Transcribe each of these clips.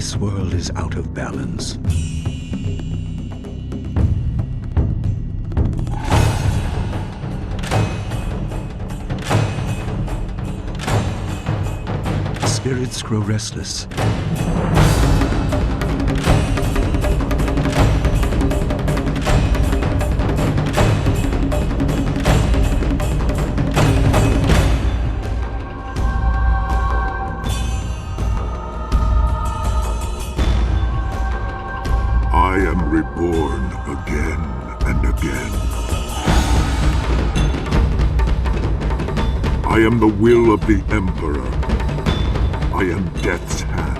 This world is out of balance. Spirits grow restless. I am reborn again and again. I am the will of the Emperor. I am Death's hand.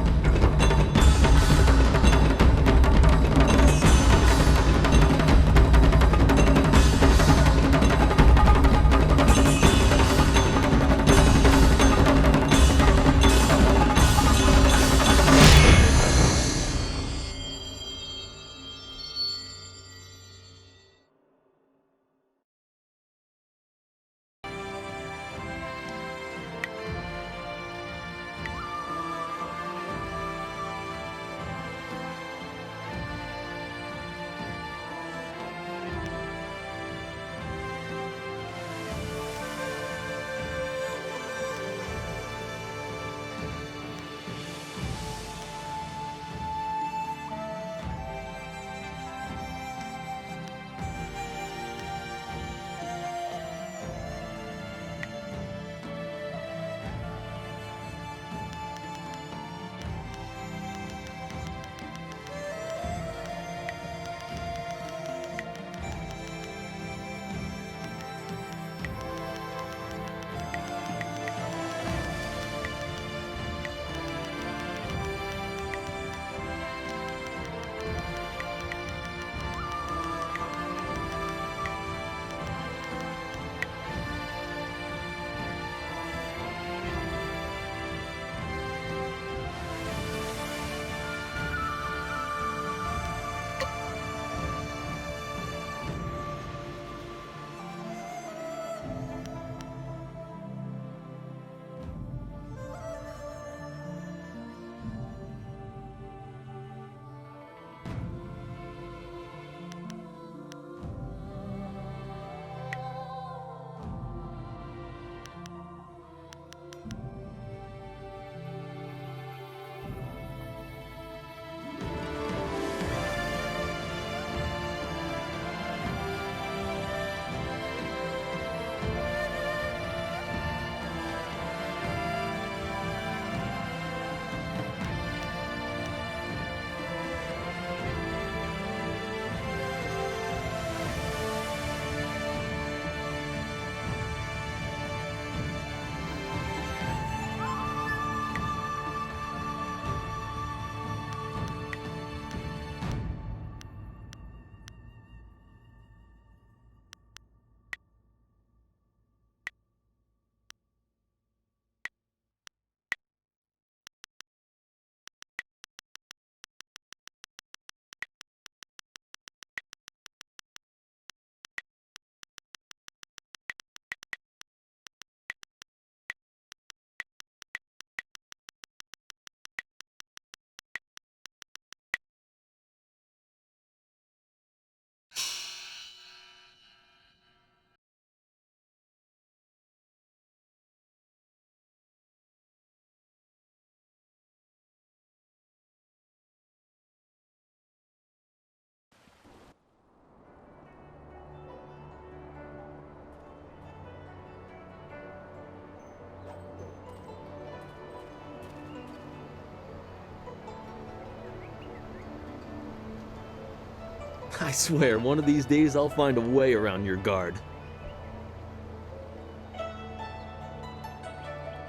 I swear, one of these days I'll find a way around your guard.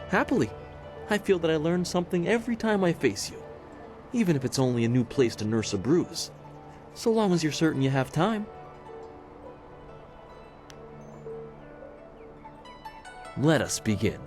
Happily, I feel that I learn something every time I face you, even if it's only a new place to nurse a bruise, so long as you're certain you have time. Let us begin.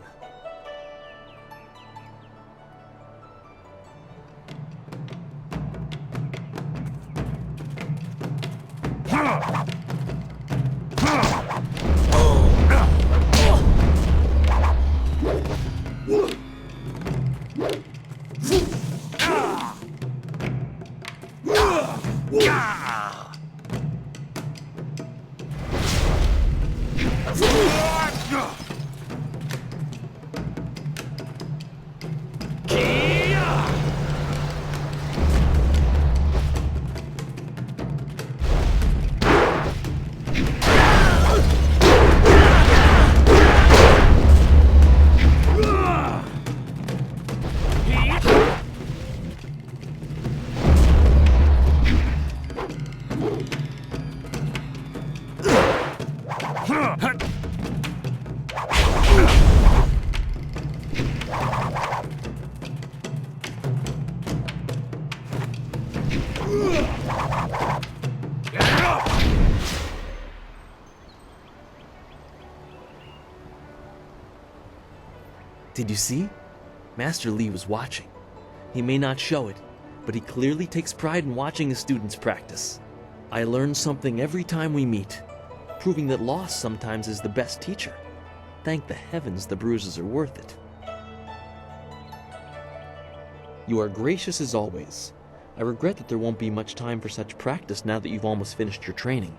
Did you see? Master Li was watching. He may not show it, but he clearly takes pride in watching his students practice. I learn something every time we meet, proving that loss sometimes is the best teacher. Thank the heavens the bruises are worth it. You are gracious as always. I regret that there won't be much time for such practice now that you've almost finished your training.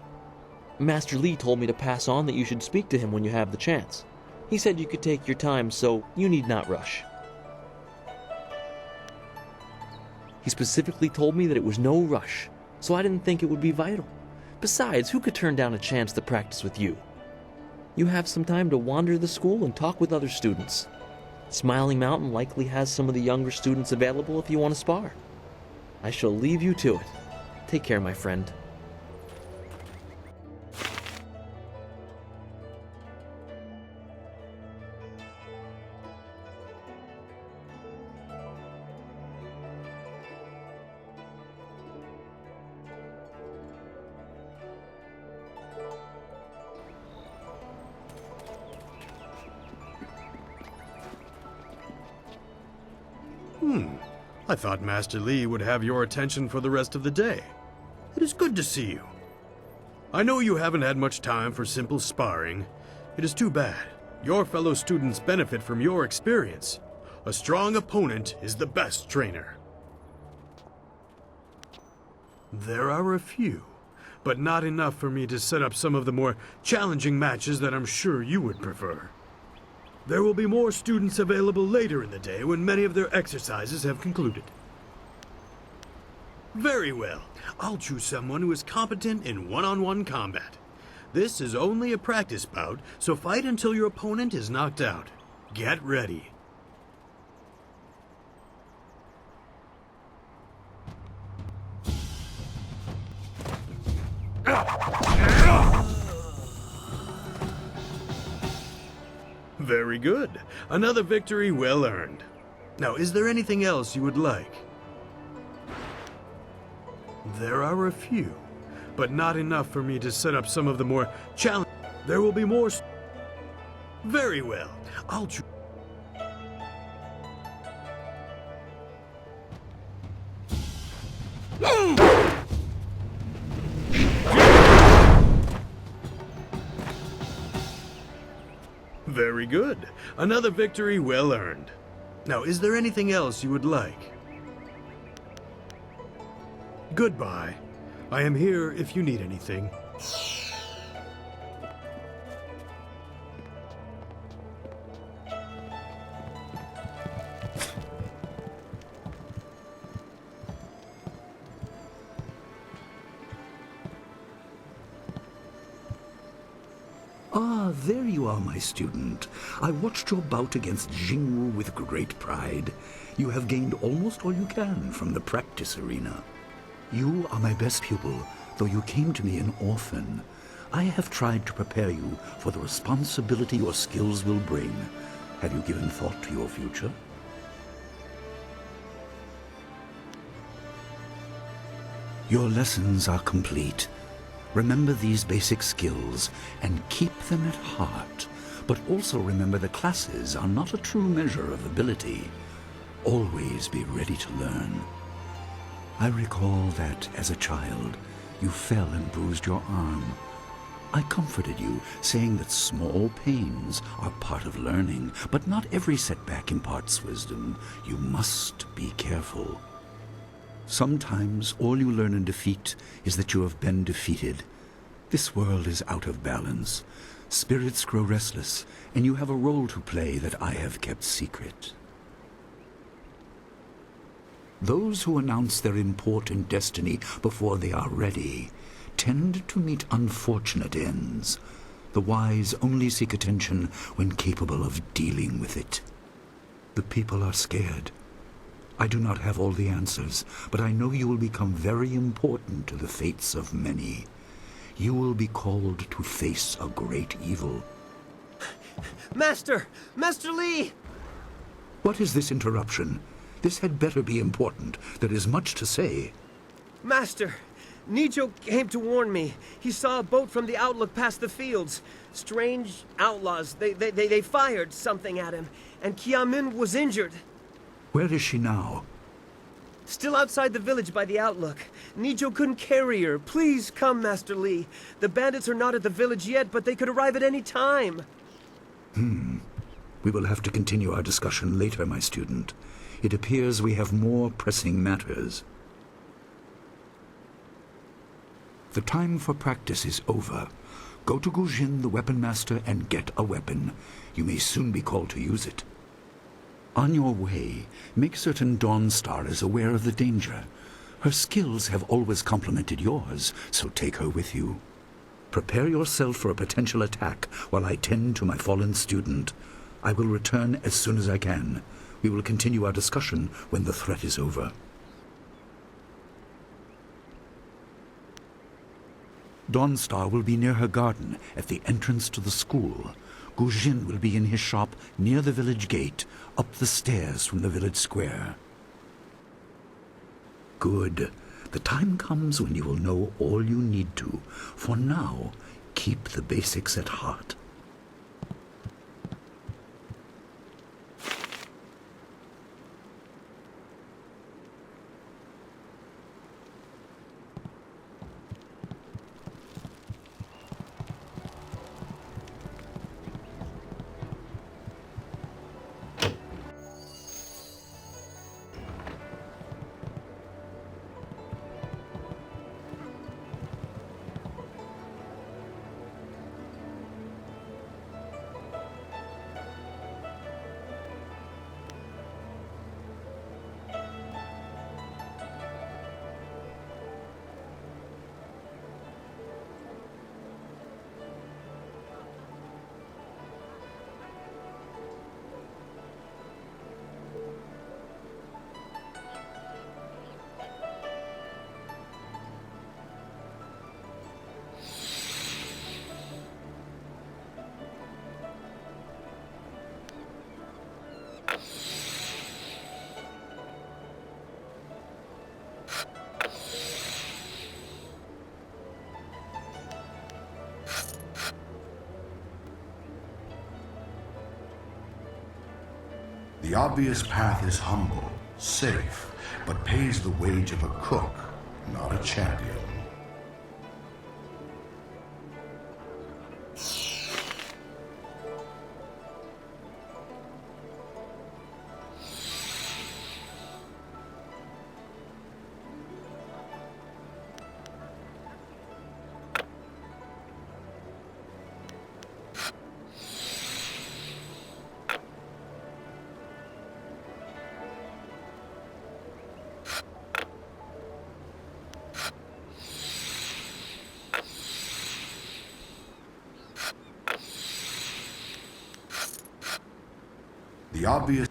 Master Li told me to pass on that you should speak to him when you have the chance. He said you could take your time, so you need not rush. He specifically told me that it was no rush, so I didn't think it would be vital. Besides, who could turn down a chance to practice with you? You have some time to wander the school and talk with other students. Smiling Mountain likely has some of the younger students available if you want to spar. I shall leave you to it. Take care, my friend. I thought Master Li would have your attention for the rest of the day. It is good to see you. I know you haven't had much time for simple sparring. It is too bad. Your fellow students benefit from your experience. A strong opponent is the best trainer. There are a few, but not enough for me to set up some of the more challenging matches that I'm sure you would prefer. There will be more students available later in the day when many of their exercises have concluded. Very well. I'll choose someone who is competent in one-on-one combat. This is only a practice bout, so fight until your opponent is knocked out. Get ready. Very good. Another victory well earned. Now, is there anything else you would like? There are a few, but not enough for me to set up some of the more challenging. There will be more. Very well. I'll choose. Very good. Another victory well earned. Now, is there anything else you would like? Goodbye. I am here if you need anything. Ah, there you are, my student. I watched your bout against Jingwu with great pride. You have gained almost all you can from the practice arena. You are my best pupil, though you came to me an orphan. I have tried to prepare you for the responsibility your skills will bring. Have you given thought to your future? Your lessons are complete. Remember these basic skills and keep them at heart. But also remember the classes are not a true measure of ability. Always be ready to learn. I recall that, as a child, you fell and bruised your arm. I comforted you, saying that small pains are part of learning, but not every setback imparts wisdom. You must be careful. Sometimes all you learn in defeat is that you have been defeated. This world is out of balance. Spirits grow restless, and you have a role to play that I have kept secret. Those who announce their important destiny before they are ready tend to meet unfortunate ends. The wise only seek attention when capable of dealing with it. The people are scared. I do not have all the answers, but I know you will become very important to the fates of many. You will be called to face a great evil. Master! Master Lee! What is this interruption? This had better be important. There is much to say. Master! Nijo came to warn me. He saw a boat from the outlook past the fields. Strange outlaws. They fired something at him, and Kiamin was injured. Where is she now? Still outside the village by the outlook. Nijo couldn't carry her. Please come, Master Lee. The bandits are not at the village yet, but they could arrive at any time. We will have to continue our discussion later, my student. It appears we have more pressing matters. The time for practice is over. Go to Gujin, the weapon master, and get a weapon. You may soon be called to use it. On your way, make certain Dawnstar is aware of the danger. Her skills have always complemented yours, so take her with you. Prepare yourself for a potential attack while I tend to my fallen student. I will return as soon as I can. We will continue our discussion when the threat is over. Dawnstar will be near her garden at the entrance to the school. Gujin will be in his shop near the village gate, up the stairs from the village square. Good. The time comes when you will know all you need to. For now, keep the basics at heart. The obvious path is humble, safe, but pays the wage of a cook, not a champion. The obvious...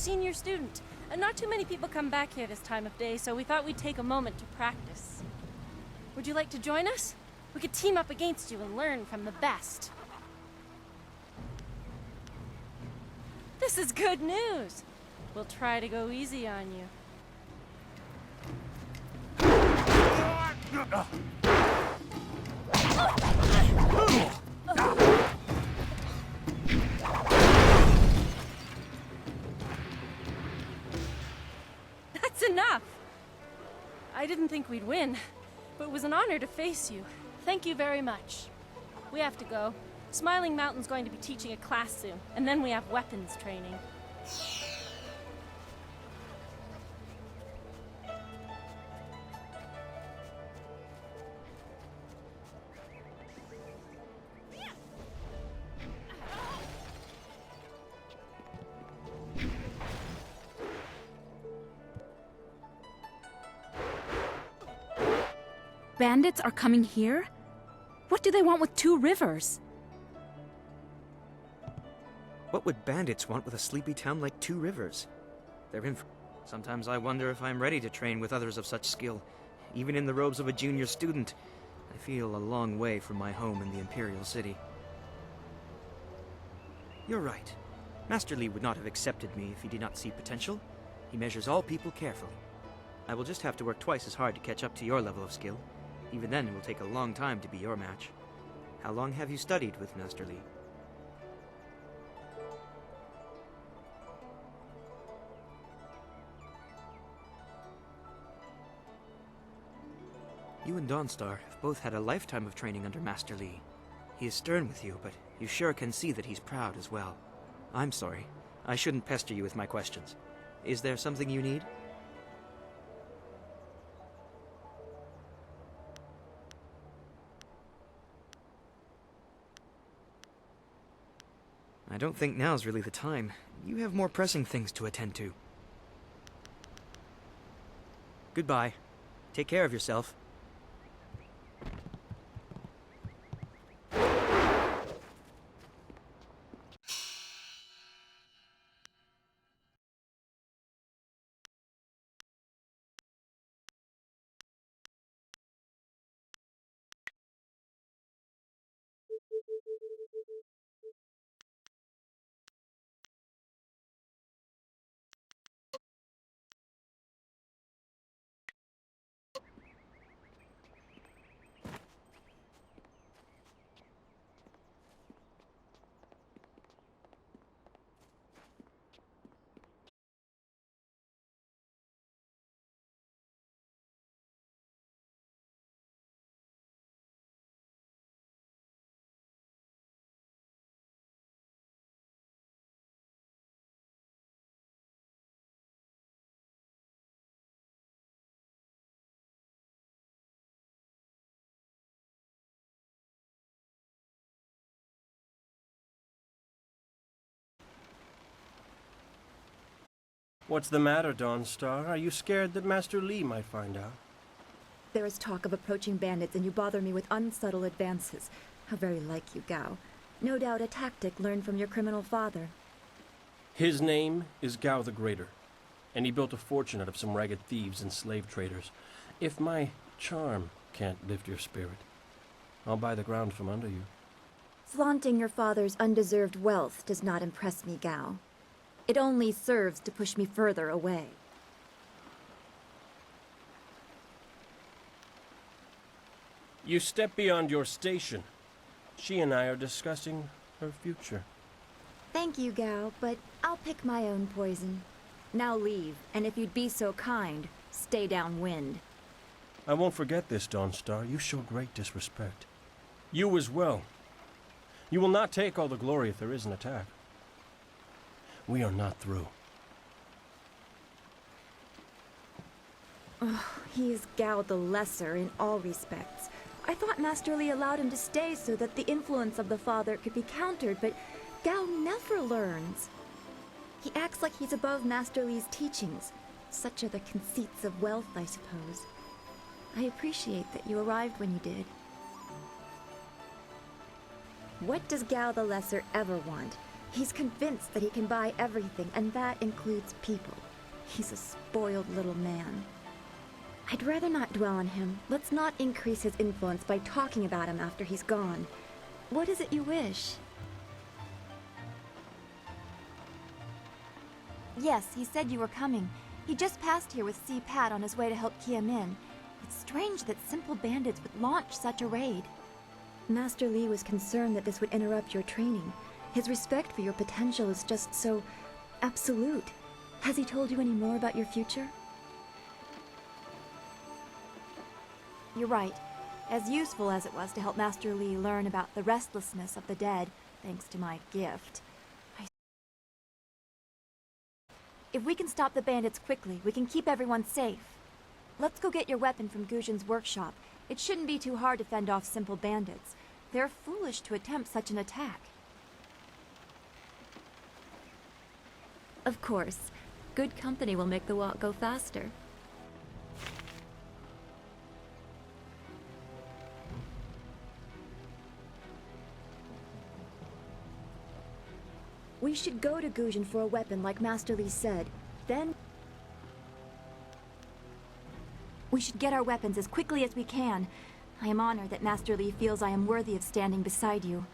senior student. And not too many people come back here this time of day, so we thought we'd take a moment to practice. Would you like to join us? We could team up against you and learn from the best. This is good news. We'll try to go easy on you. That's enough! I didn't think we'd win, but it was an honor to face you. Thank you very much. We have to go. Smiling Mountain's going to be teaching a class soon, and then we have weapons training. Bandits are coming here? What do they want with 2 rivers? What would bandits want with a sleepy town like 2 rivers? They're in. Sometimes I wonder if I'm ready to train with others of such skill. Even in the robes of a junior student, I feel a long way from my home in the Imperial City. You're right. Master Li would not have accepted me if he did not see potential. He measures all people carefully. I will just have to work twice as hard to catch up to your level of skill. Even then, it will take a long time to be your match. How long have you studied with Master Li? You and Dawnstar have both had a lifetime of training under Master Li. He is stern with you, but you sure can see that he's proud as well. I'm sorry. I shouldn't pester you with my questions. Is there something you need? I don't think now's really the time. You have more pressing things to attend to. Goodbye. Take care of yourself. What's the matter, Dawnstar? Are you scared that Master Li might find out? There is talk of approaching bandits, and you bother me with unsubtle advances. How very like you, Gao. No doubt a tactic learned from your criminal father. His name is Gao the Greater, and he built a fortune out of some ragged thieves and slave traders. If my charm can't lift your spirit, I'll buy the ground from under you. Flaunting your father's undeserved wealth does not impress me, Gao. It only serves to push me further away. You step beyond your station. She and I are discussing her future. Thank you, Gao, but I'll pick my own poison. Now leave, and if you'd be so kind, stay downwind. I won't forget this, Dawnstar. You show great disrespect. You as well. You will not take all the glory if there is an attack. We are not through. Oh, he is Gao the Lesser in all respects. I thought Master Li allowed him to stay so that the influence of the father could be countered, but Gao never learns. He acts like he's above Master Li's teachings. Such are the conceits of wealth, I suppose. I appreciate that you arrived when you did. What does Gao the Lesser ever want? He's convinced that he can buy everything, and that includes people. He's a spoiled little man. I'd rather not dwell on him. Let's not increase his influence by talking about him after he's gone. What is it you wish? Yes, he said you were coming. He just passed here with C. Pat on his way to help Kia Min. It's strange that simple bandits would launch such a raid. Master Li was concerned that this would interrupt your training. His respect for your potential is just so absolute. Has he told you any more about your future? You're right. As useful as it was to help Master Li learn about the restlessness of the dead, thanks to my gift, if we can stop the bandits quickly, we can keep everyone safe. Let's go get your weapon from Guzhin's workshop. It shouldn't be too hard to fend off simple bandits. They're foolish to attempt such an attack. Of course. Good company will make the walk go faster. We should go to Guzhin for a weapon like Master Li said. Then we should get our weapons as quickly as we can. I am honored that Master Li feels I am worthy of standing beside you.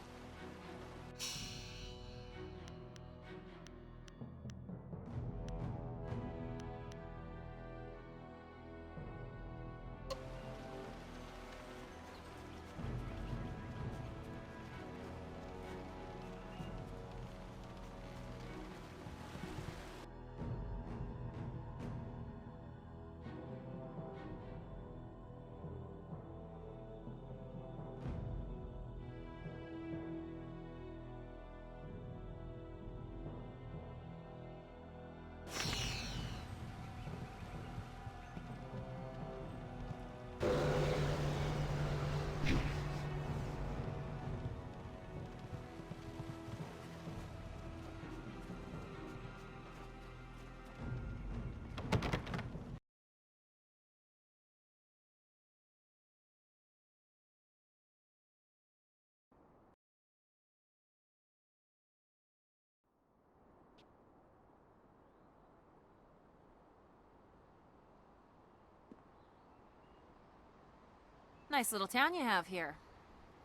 Nice little town you have here.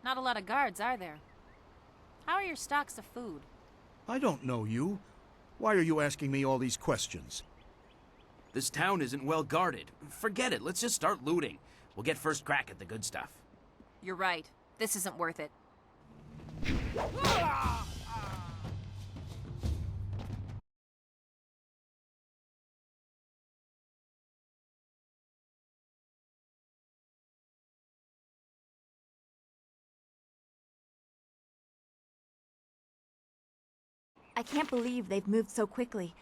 Not a lot of guards, are there? How are your stocks of food? I don't know you. Why are you asking me all these questions? This town isn't well guarded. Forget it, let's just start looting. We'll get first crack at the good stuff. You're right. This isn't worth it. I can't believe they've moved so quickly.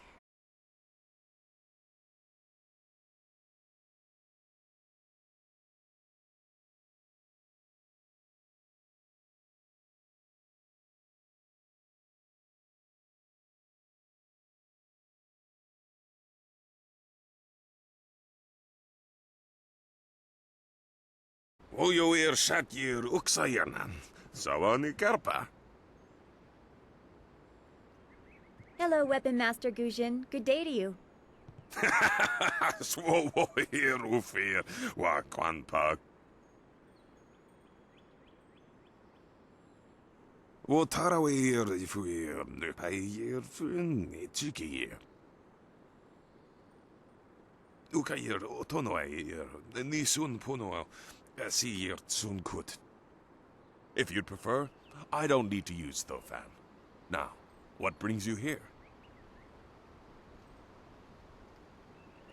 Ojoir Shatjir Uksayanan. Sawani Karpa. Hello, Weapon Master Guzhin. Good day to you. Swowo here ufir wa kwanpa. Wo tarawir fuir payir fun chikir. Ukayir otonoir nisun puno asir tsun kut. If you'd prefer, I don't need to use Thofan. Now, what brings you here?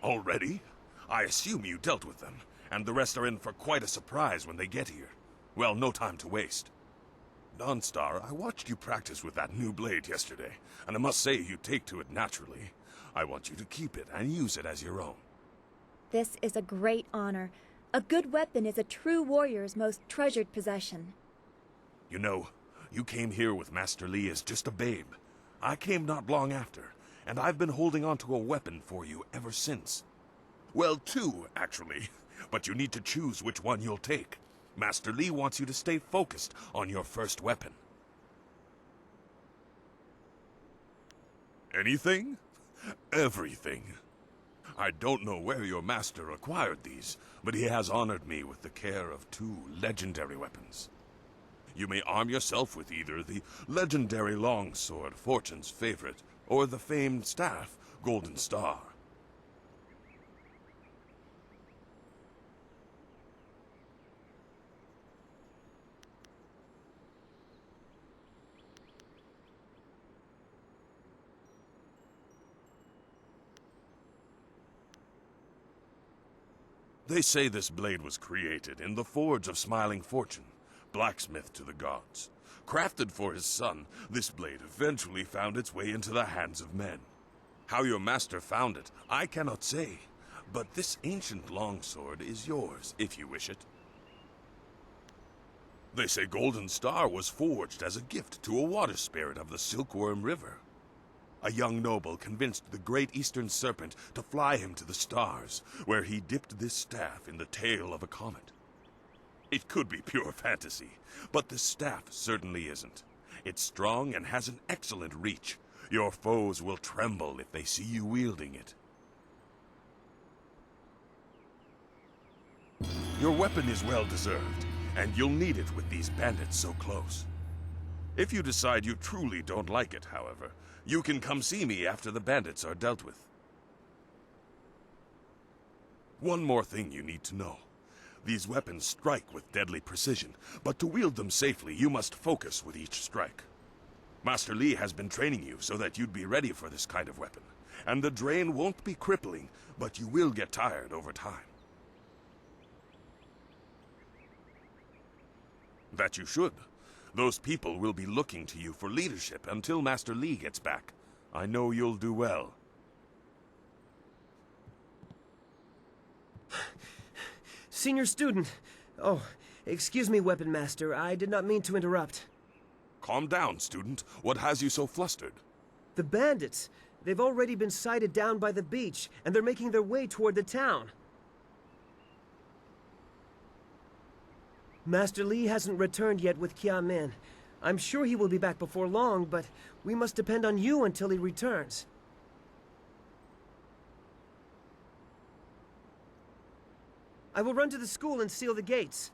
Already? I assume you dealt with them, and the rest are in for quite a surprise when they get here. Well, no time to waste. Dawnstar, I watched you practice with that new blade yesterday, and I must say you take to it naturally. I want you to keep it and use it as your own. This is a great honor. A good weapon is a true warrior's most treasured possession. You know, you came here with Master Li as just a babe. I came not long after, and I've been holding on to a weapon for you ever since. Well, two, actually, but you need to choose which one you'll take. Master Li wants you to stay focused on your first weapon. Anything? Everything. I don't know where your master acquired these, but he has honored me with the care of 2 legendary weapons. You may arm yourself with either the legendary longsword, Fortune's favorite, or the famed staff, Golden Star. They say this blade was created in the forge of Smiling Fortune, blacksmith to the gods. Crafted for his son, this blade eventually found its way into the hands of men. How your master found it, I cannot say, but this ancient longsword is yours, if you wish it. They say Golden Star was forged as a gift to a water spirit of the Silkworm River. A young noble convinced the great eastern serpent to fly him to the stars, where he dipped this staff in the tail of a comet. It could be pure fantasy, but the staff certainly isn't. It's strong and has an excellent reach. Your foes will tremble if they see you wielding it. Your weapon is well deserved, and you'll need it with these bandits so close. If you decide you truly don't like it, however, you can come see me after the bandits are dealt with. One more thing you need to know. These weapons strike with deadly precision, but to wield them safely, you must focus with each strike. Master Li has been training you so that you'd be ready for this kind of weapon, and the drain won't be crippling, but you will get tired over time. That you should. Those people will be looking to you for leadership until Master Li gets back. I know you'll do well. Senior student. Oh, excuse me, Weapon Master. I did not mean to interrupt. Calm down, student. What has you so flustered? The bandits. They've already been sighted down by the beach, and they're making their way toward the town. Master Li hasn't returned yet with Qiamin. I'm sure he will be back before long, but we must depend on you until he returns. I will run to the school and seal the gates.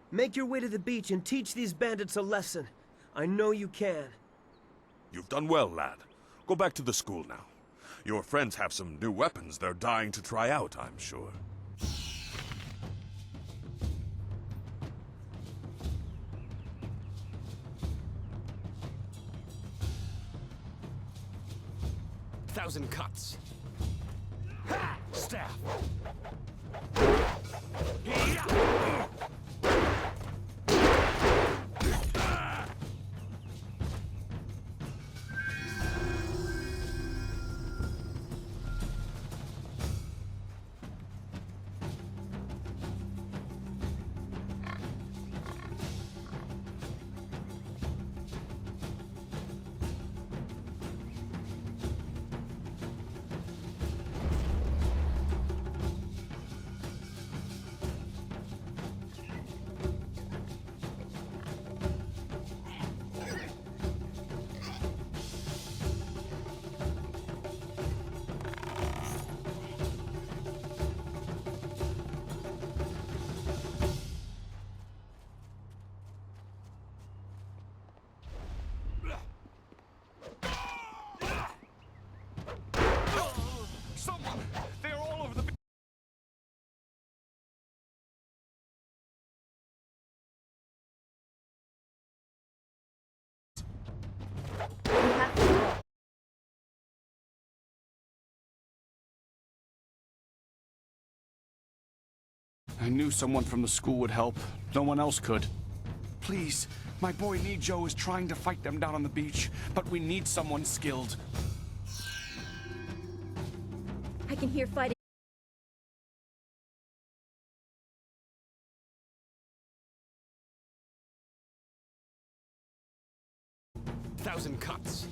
Make your way to the beach and teach these bandits a lesson. I know you can. You've done well, lad. Go back to the school now. Your friends have some new weapons they're dying to try out, I'm sure. Thousand cuts. Staff. I knew someone from the school would help. No one else could. Please, my boy Nijo is trying to fight them down on the beach, but we need someone skilled. I can hear fighting. Thousand cuts.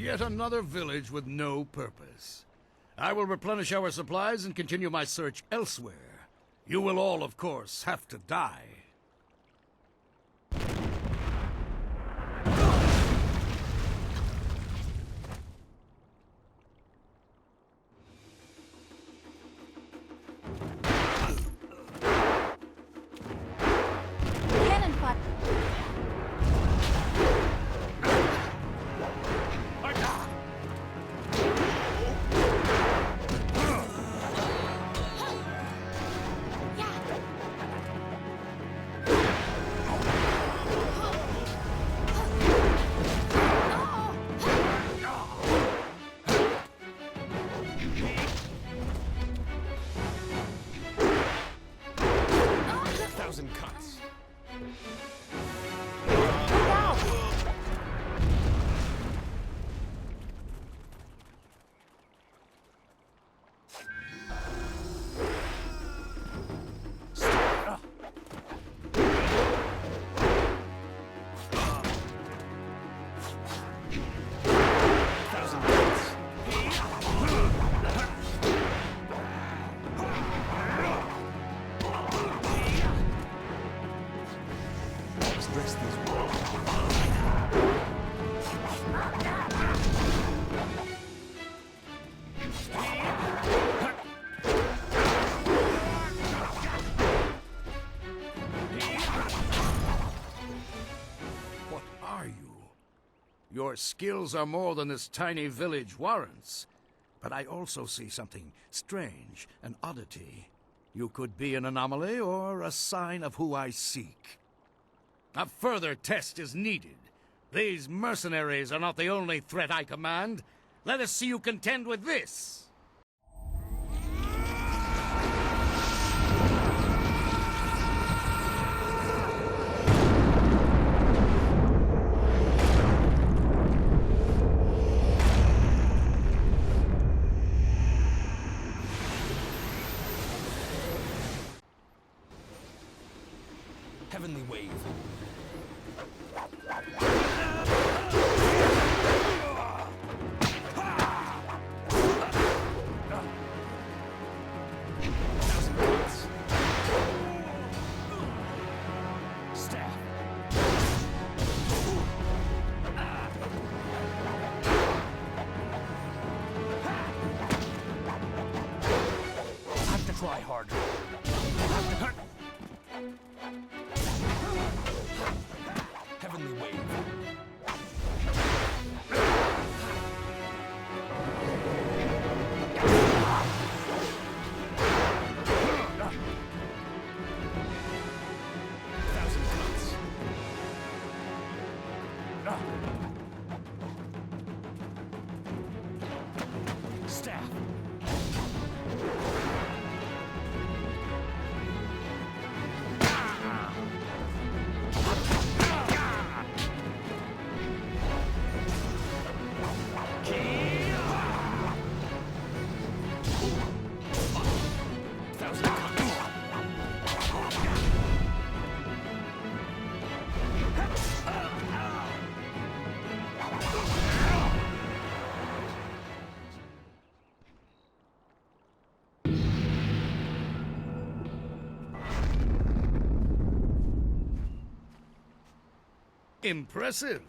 Yet another village with no purpose. I will replenish our supplies and continue my search elsewhere. You will all, of course, have to die. Cannon fire. Thousand cuts. Thousand cuts. Let's dress these wounds. What are you? Your skills are more than this tiny village warrants. But I also see something strange, an oddity. You could be an anomaly or a sign of who I seek. A further test is needed. These mercenaries are not the only threat I command. Let us see you contend with this. Heavenly wave. Thousand cuts. Staff. Have to try harder. Heavenly wave. Thousand cuts. Staff. Thousand cuts. Impressive.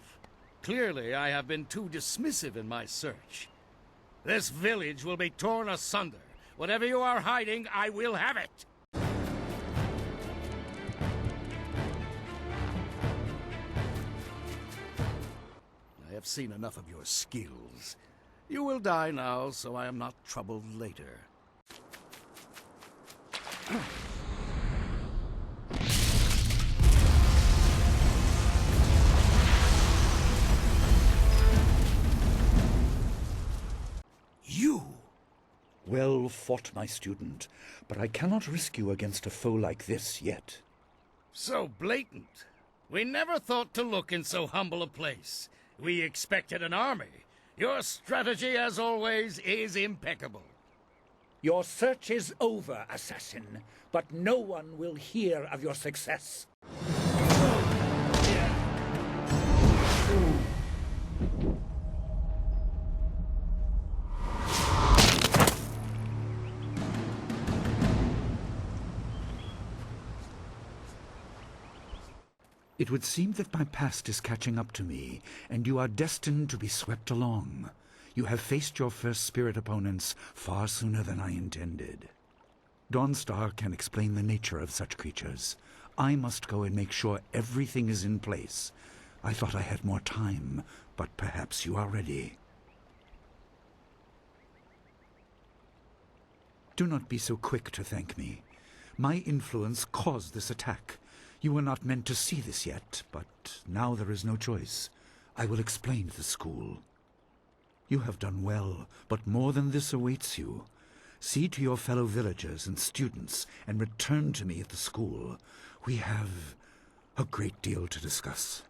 Clearly, I have been too dismissive in my search. This village will be torn asunder. Whatever you are hiding, I will have it. I have seen enough of your skills. You will die now, so I am not troubled later. You! Well fought, my student, but I cannot risk you against a foe like this yet. So blatant. We never thought to look in so humble a place. We expected an army. Your strategy, as always, is impeccable. Your search is over, assassin, but no one will hear of your success. It would seem that my past is catching up to me, and you are destined to be swept along. You have faced your first spirit opponents far sooner than I intended. Dawnstar can explain the nature of such creatures. I must go and make sure everything is in place. I thought I had more time, but perhaps you are ready. Do not be so quick to thank me. My influence caused this attack. You were not meant to see this yet, but now there is no choice. I will explain the school. You have done well, but more than this awaits you. See to your fellow villagers and students, and return to me at the school. We have a great deal to discuss.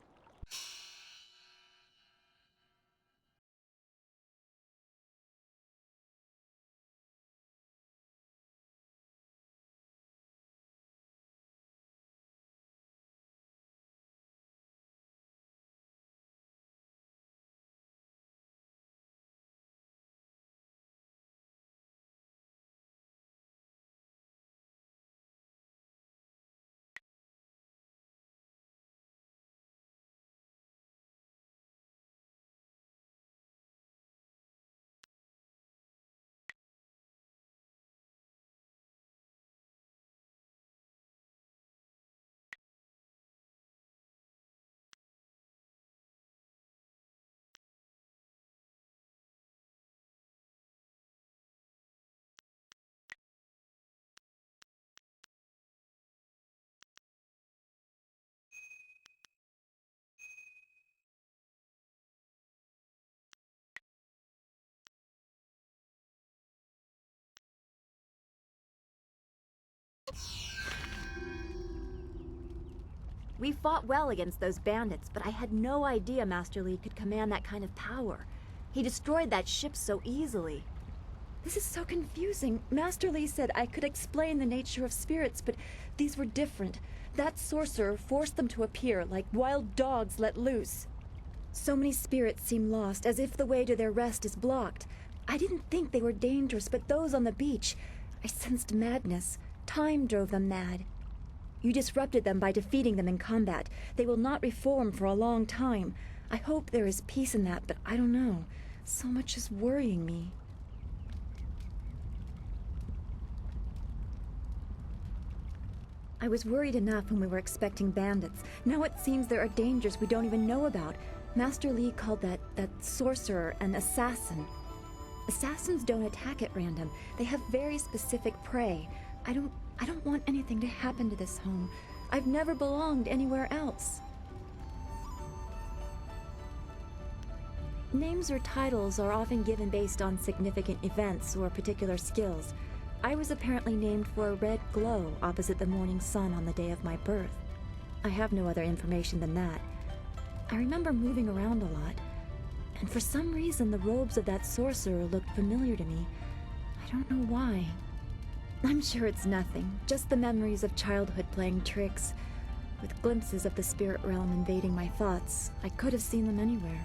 We fought well against those bandits, but I had no idea Master Li could command that kind of power. He destroyed that ship so easily. This is so confusing. Master Li said I could explain the nature of spirits, but these were different. That sorcerer forced them to appear like wild dogs let loose. So many spirits seem lost, as if the way to their rest is blocked. I didn't think they were dangerous, but those on the beach, I sensed madness. Time drove them mad. You disrupted them by defeating them in combat. They will not reform for a long time. I hope there is peace in that, but I don't know. So much is worrying me. I was worried enough when we were expecting bandits. Now it seems there are dangers we don't even know about. Master Li called that sorcerer an assassin. Assassins don't attack at random. They have very specific prey. I don't want anything to happen to this home. I've never belonged anywhere else. Names or titles are often given based on significant events or particular skills. I was apparently named for a red glow opposite the morning sun on the day of my birth. I have no other information than that. I remember moving around a lot, and for some reason the robes of that sorcerer looked familiar to me. I don't know why. I'm sure it's nothing, just the memories of childhood playing tricks. With glimpses of the spirit realm invading my thoughts, I could have seen them anywhere.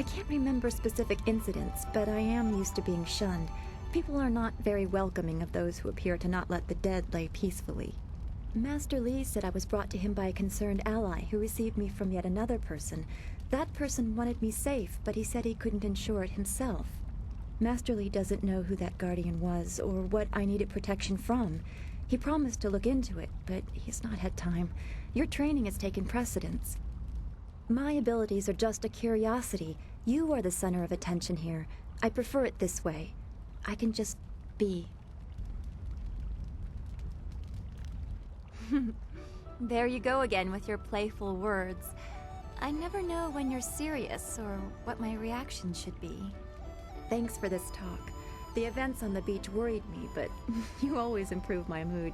I can't remember specific incidents, but I am used to being shunned. People are not very welcoming of those who appear to not let the dead lay peacefully. Master Li said I was brought to him by a concerned ally who received me from yet another person. That person wanted me safe, but he said he couldn't ensure it himself. Master Li doesn't know who that guardian was or what I needed protection from. He promised to look into it, but he's not had time. Your training has taken precedence. My abilities are just a curiosity. You are the center of attention here. I prefer it this way. I can just be. There you go again with your playful words. I never know when you're serious or what my reaction should be. Thanks for this talk. The events on the beach worried me, but you always improve my mood.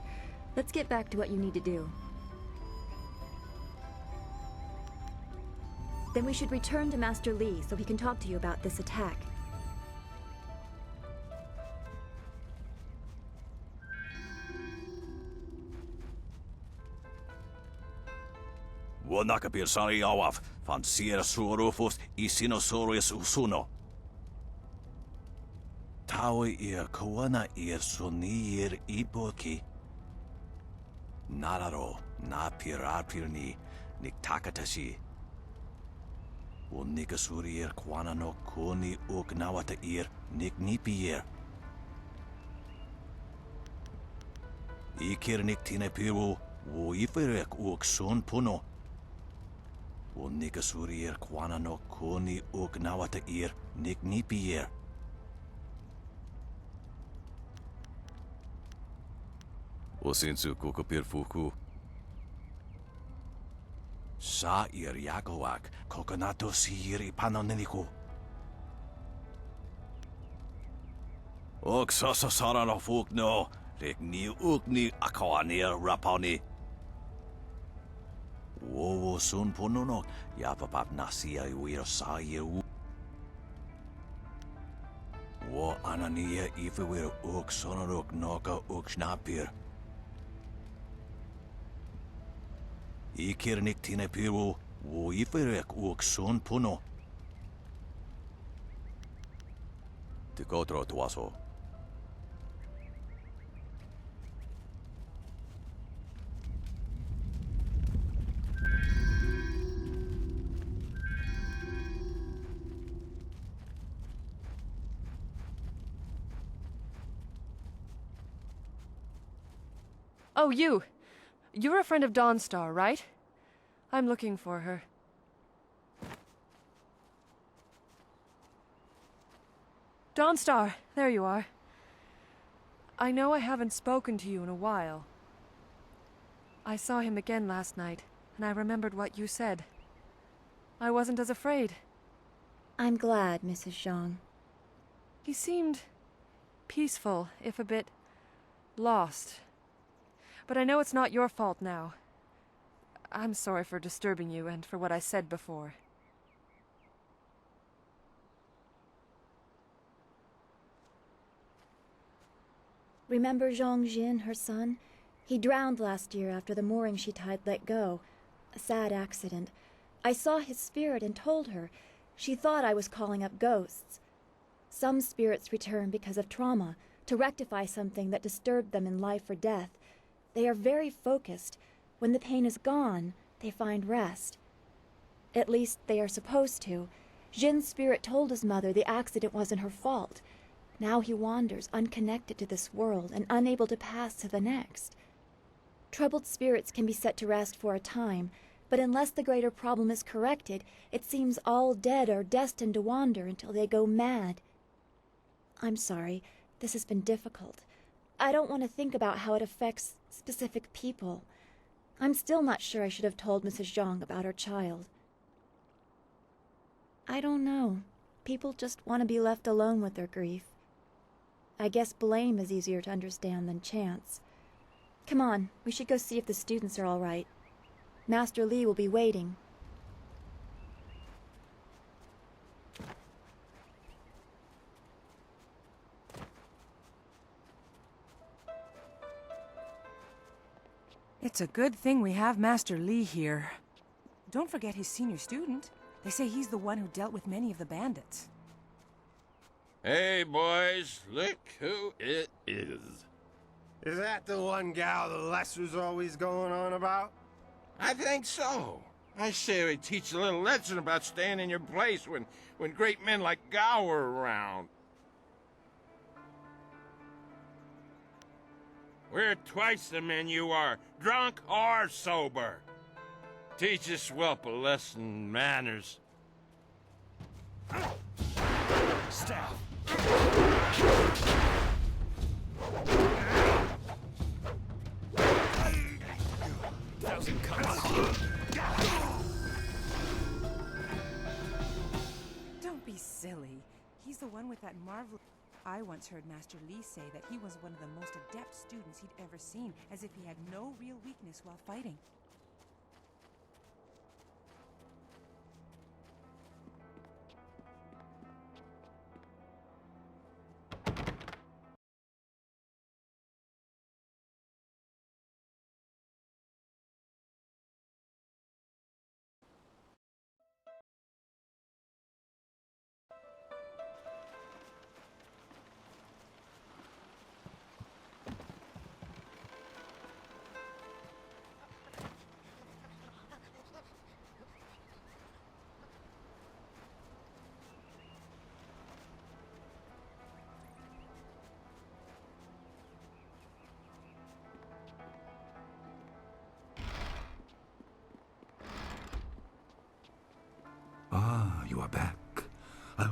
Let's get back to what you need to do. Then we should return to Master Li so he can talk to you about this attack. Vuonnakapir sari awaf, van sierasuorufus isinosaurus usuno. Awi ir kawana ir suni ir iboki. Nararo, na pirapirni, nik takatashi. O nikasuri ir kwana no kuni uknawata ir, nik nipi ir. Ikir nik tinepiru, wo iferek uk sun puno. O nikasuri ir kwana no kuni uknawata ir, nik nipi ir. O sensu kokopir fuku. Sa ir yakoak, kokonato sir ipanoneniku. Ok sasa sarana fuk no, rek ni ukni akawanir rapani. Wo sun punono, yapapap nasia iwir sa ir. Wo anania ifewir uk sonoruk noka uk snapir. Ikirnik tinepiru, wo iferek uk sun puno. Tikotro tuaso. Oh, you! You're a friend of Dawnstar, right? I'm looking for her. Dawnstar, there you are. I know I haven't spoken to you in a while. I saw him again last night, and I remembered what you said. I wasn't as afraid. I'm glad, Mrs. Zhang. He seemed peaceful, if a bit lost. But I know it's not your fault now. I'm sorry for disturbing you and for what I said before. Remember Zhang Jin, her son? He drowned last year after the mooring she tied let go. A sad accident. I saw his spirit and told her. She thought I was calling up ghosts. Some spirits return because of trauma, to rectify something that disturbed them in life or death. They are very focused. When the pain is gone, they find rest. At least they are supposed to. Jin's spirit told his mother the accident wasn't her fault. Now he wanders, unconnected to this world and unable to pass to the next. Troubled spirits can be set to rest for a time, but unless the greater problem is corrected, it seems all dead are destined to wander until they go mad. I'm sorry, this has been difficult. I don't want to think about how it affects specific people. I'm still not sure I should have told Mrs. Zhang about her child. I don't know. People just want to be left alone with their grief. I guess blame is easier to understand than chance. Come on, we should go see if the students are all right. Master Li will be waiting. It's a good thing we have Master Li here. Don't forget his senior student. They say he's the one who dealt with many of the bandits. Hey, boys, look who it is. Is that the one gal the Lesser's always going on about? I think so. I say we teach a little lesson about staying in your place when great men like Gao are around. We're twice the men you are, drunk or sober. Teach this whelp a lesson in manners. Staff. Thousand cuts. Don't be silly. He's the one with that marvelous... I once heard Master Li say that he was one of the most adept students he'd ever seen, as if he had no real weakness while fighting.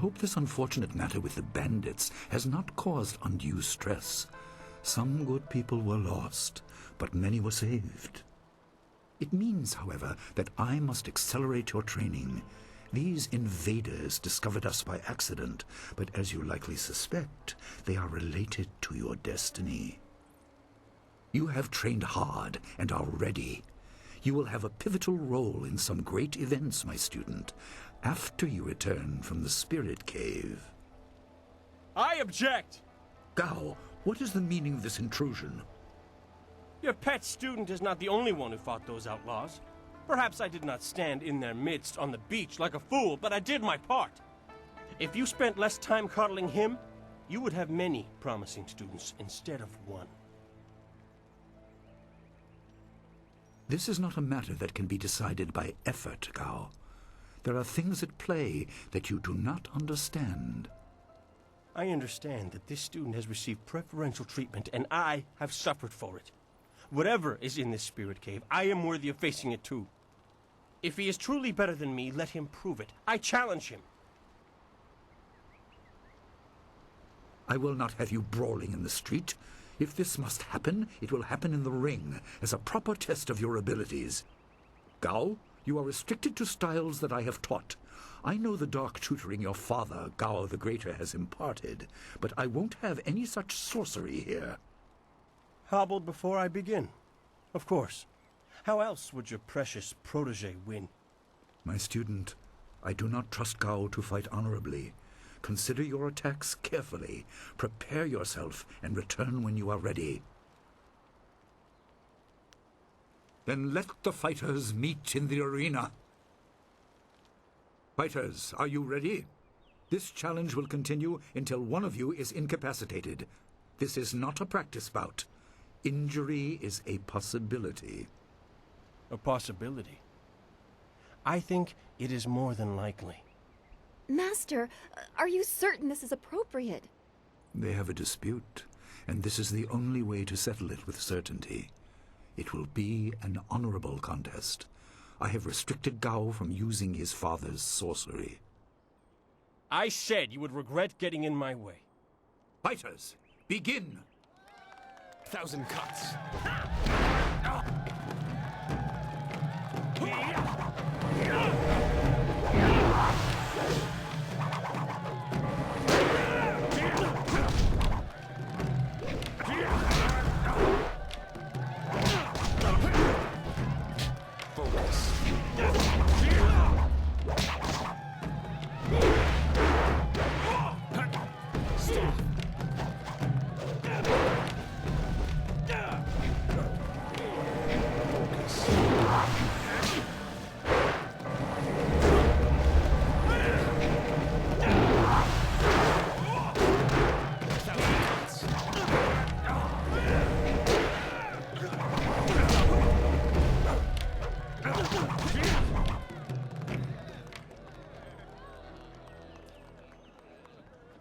hope this unfortunate matter with the bandits has not caused undue stress. Some good people were lost, but many were saved. It means, however, that I must accelerate your training. These invaders discovered us by accident, but as you likely suspect, they are related to your destiny. You have trained hard and are ready. You will have a pivotal role in some great events, my student, after you return from the Spirit Cave. I object! Gao, what is the meaning of this intrusion? Your pet student is not the only one who fought those outlaws. Perhaps I did not stand in their midst on the beach like a fool, but I did my part. If you spent less time coddling him, you would have many promising students instead of one. This is not a matter that can be decided by effort, Gao. There are things at play that you do not understand. I understand that this student has received preferential treatment, and I have suffered for it. Whatever is in this spirit cave, I am worthy of facing it too. If he is truly better than me, let him prove it. I challenge him. I will not have you brawling in the street. If this must happen, it will happen in the ring, as a proper test of your abilities. Gao, you are restricted to styles that I have taught. I know the dark tutoring your father, Gao the Greater, has imparted, but I won't have any such sorcery here. Hobbled before I begin. Of course. How else would your precious protege win? My student, I do not trust Gao to fight honorably. Consider your attacks carefully. Prepare yourself and return when you are ready. Then let the fighters meet in the arena. Fighters, are you ready? This challenge will continue until one of you is incapacitated. This is not a practice bout. Injury is a possibility. A possibility? I think it is more than likely. Master, are you certain this is appropriate? They have a dispute, and this is the only way to settle it with certainty. It will be an honorable contest. I have restricted Gao from using his father's sorcery. I said you would regret getting in my way. Fighters, begin! 1,000 cuts.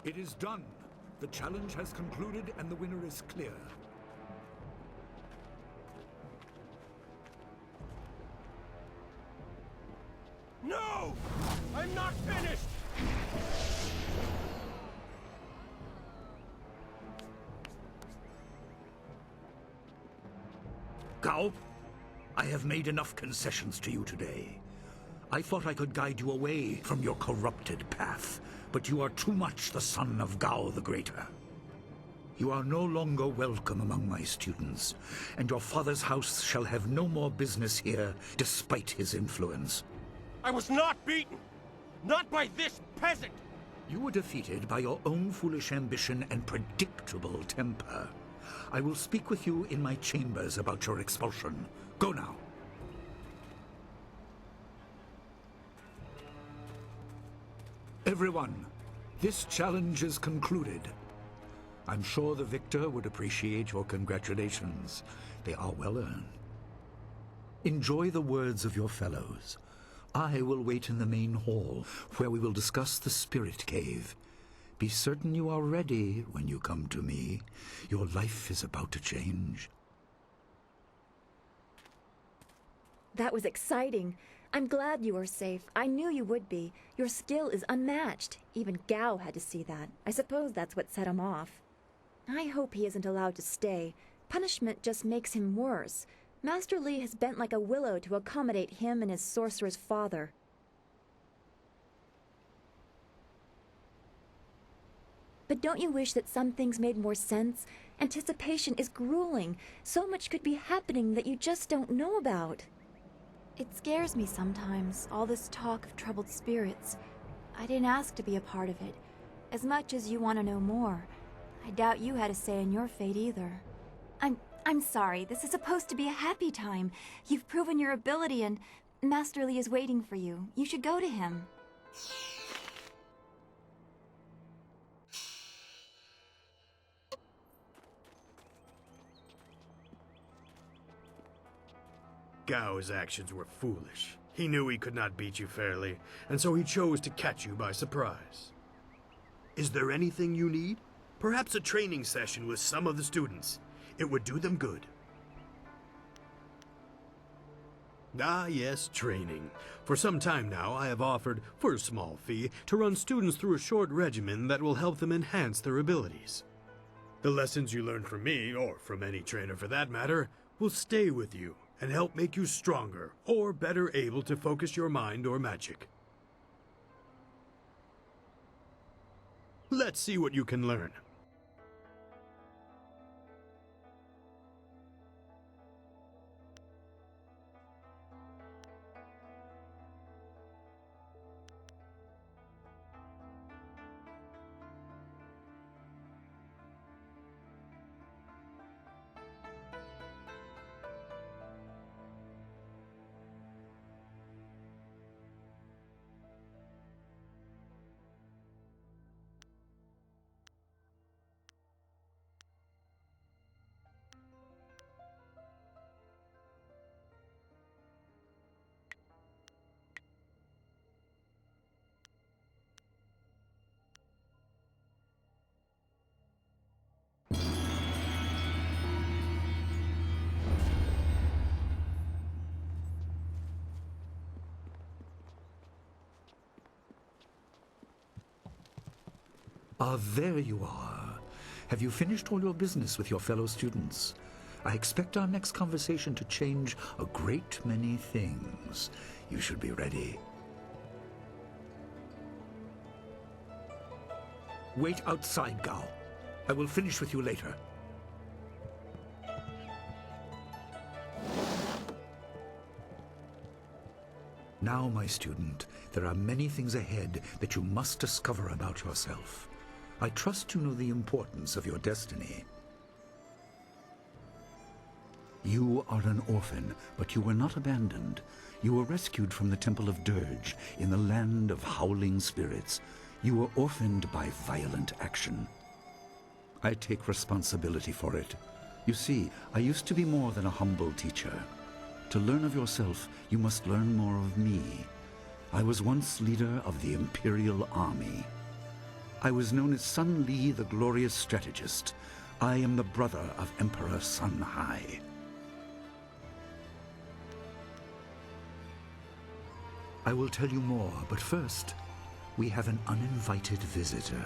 It is done. The challenge has concluded and the winner is clear. No! I'm not finished! Gao, I have made enough concessions to you today. I thought I could guide you away from your corrupted path, but you are too much the son of Gao the Greater. You are no longer welcome among my students, and your father's house shall have no more business here, despite his influence. I was not beaten! Not by this peasant! You were defeated by your own foolish ambition and predictable temper. I will speak with you in my chambers about your expulsion. Go now. Everyone, this challenge is concluded. I'm sure the victor would appreciate your congratulations. They are well earned. Enjoy the words of your fellows. I will wait in the main hall, where we will discuss the Spirit Cave. Be certain you are ready when you come to me. Your life is about to change. That was exciting. I'm glad you are safe. I knew you would be. Your skill is unmatched. Even Gao had to see that. I suppose that's what set him off. I hope he isn't allowed to stay. Punishment just makes him worse. Master Li has bent like a willow to accommodate him and his sorcerer's father. But don't you wish that some things made more sense? Anticipation is grueling. So much could be happening that you just don't know about. It scares me sometimes, all this talk of troubled spirits. I didn't ask to be a part of it. As much as you want to know more, I doubt you had a say in your fate either. I'm sorry. This is supposed to be a happy time. You've proven your ability and Master Li is waiting for you. You should go to him. Gao's actions were foolish. He knew he could not beat you fairly, and so he chose to catch you by surprise. Is there anything you need? Perhaps a training session with some of the students. It would do them good. Ah, yes, training. For some time now, I have offered, for a small fee, to run students through a short regimen that will help them enhance their abilities. The lessons you learn from me, or from any trainer for that matter, will stay with you and help make you stronger or better able to focus your mind or magic. Let's see what you can learn. Ah, there you are. Have you finished all your business with your fellow students? I expect our next conversation to change a great many things. You should be ready. Wait outside, Gao. I will finish with you later. Now, my student, there are many things ahead that you must discover about yourself. I trust you know the importance of your destiny. You are an orphan, but you were not abandoned. You were rescued from the Temple of Dirge in the land of howling spirits. You were orphaned by violent action. I take responsibility for it. You see, I used to be more than a humble teacher. To learn of yourself, you must learn more of me. I was once leader of the Imperial Army. I was known as Sun Li, the glorious strategist. I am the brother of Emperor Sun Hai. I will tell you more, but first, we have an uninvited visitor.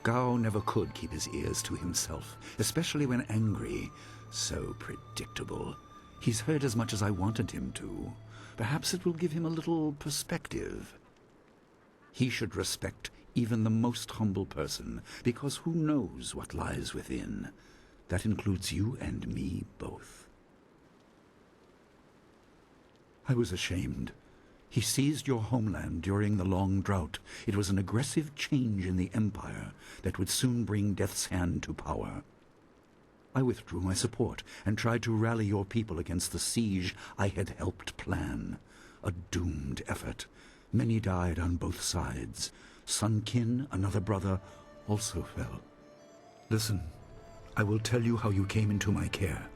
Gao never could keep his ears to himself, especially when angry. So predictable. He's heard as much as I wanted him to. Perhaps it will give him a little perspective. He should respect even the most humble person, because who knows what lies within? That includes you and me both. I was ashamed. He seized your homeland during the long drought. It was an aggressive change in the Empire that would soon bring Death's Hand to power. I withdrew my support and tried to rally your people against the siege I had helped plan. A doomed effort. Many died on both sides. Sun Qin, another brother, also fell. Listen, I will tell you how you came into my care.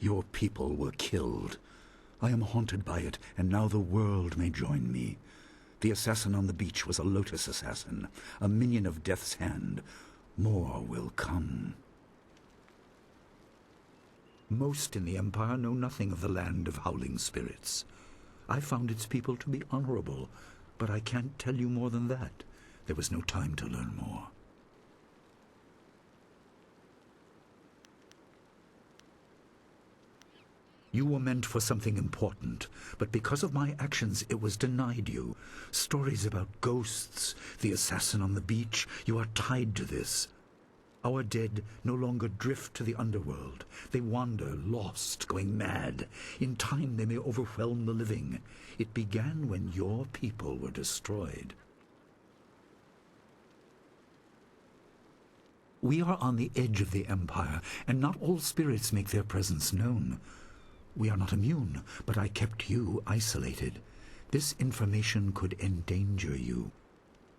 Your people were killed. I am haunted by it, and now the world may join me. The assassin on the beach was a Lotus assassin, a minion of Death's Hand. More will come. Most in the Empire know nothing of the land of howling spirits. I found its people to be honorable, but I can't tell you more than that. There was no time to learn more. You were meant for something important, but because of my actions it was denied you. Stories about ghosts, the assassin on the beach, you are tied to this. Our dead no longer drift to the underworld. They wander, lost, going mad. In time they may overwhelm the living. It began when your people were destroyed. We are on the edge of the Empire, and not all spirits make their presence known. We are not immune, but I kept you isolated. This information could endanger you.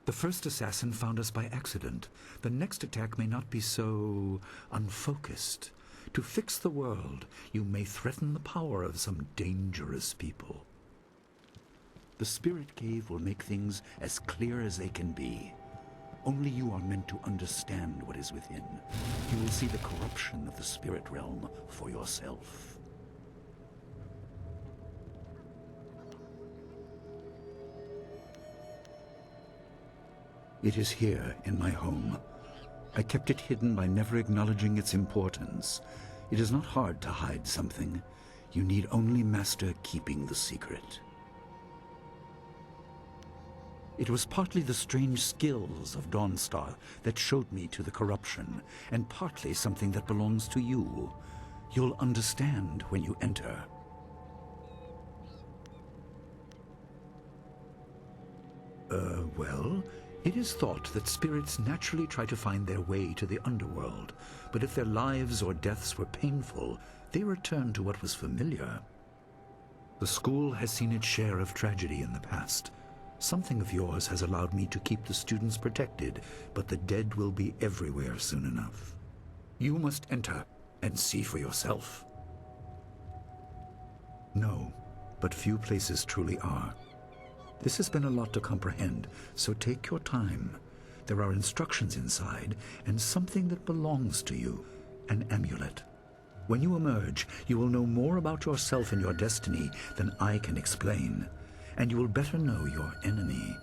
The first assassin found us by accident. The next attack may not be so unfocused. To fix the world, you may threaten the power of some dangerous people. The Spirit Cave will make things as clear as they can be. Only you are meant to understand what is within. You will see the corruption of the spirit realm for yourself. It is here, in my home. I kept it hidden by never acknowledging its importance. It is not hard to hide something. You need only master keeping the secret. It was partly the strange skills of Dawnstar that showed me to the corruption, and partly something that belongs to you. You'll understand when you enter. Well, it is thought that spirits naturally try to find their way to the underworld, but if their lives or deaths were painful, they return to what was familiar. The school has seen its share of tragedy in the past. Something of yours has allowed me to keep the students protected, but the dead will be everywhere soon enough. You must enter and see for yourself. No, but few places truly are. This has been a lot to comprehend, so take your time. There are instructions inside, and something that belongs to you, an amulet. When you emerge, you will know more about yourself and your destiny than I can explain, and you will better know your enemy.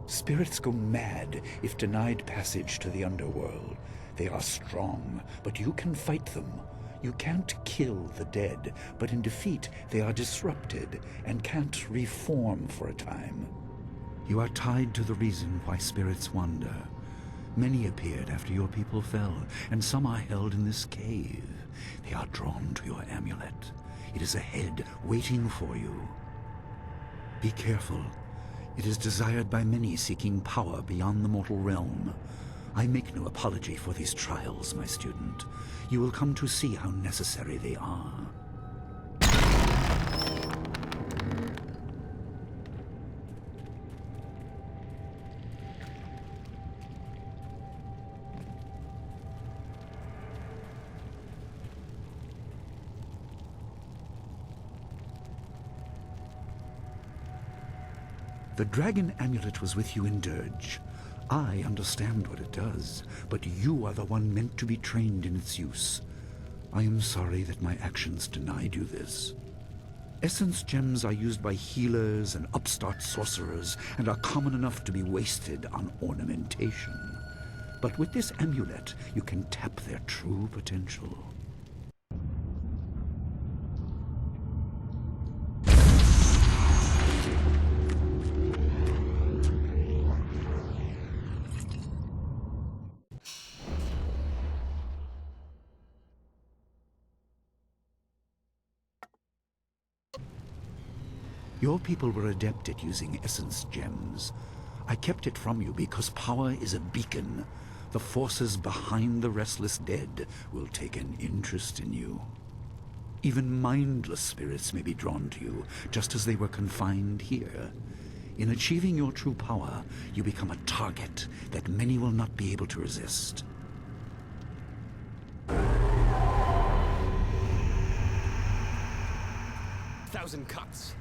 Spirits go mad if denied passage to the underworld. They are strong, but you can fight them. You can't kill the dead, but in defeat they are disrupted and can't reform for a time. You are tied to the reason why spirits wander. Many appeared after your people fell, and some are held in this cave. They are drawn to your amulet. It is ahead, waiting for you. Be careful. It is desired by many seeking power beyond the mortal realm. I make no apology for these trials, my student. You will come to see how necessary they are. The dragon amulet was with you in Dirge. I understand what it does, but you are the one meant to be trained in its use. I am sorry that my actions denied you this. Essence gems are used by healers and upstart sorcerers and are common enough to be wasted on ornamentation. But with this amulet, you can tap their true potential. Your people were adept at using essence gems. I kept it from you because power is a beacon. The forces behind the restless dead will take an interest in you. Even mindless spirits may be drawn to you, just as they were confined here. In achieving your true power, you become a target that many will not be able to resist. Thousand cuts.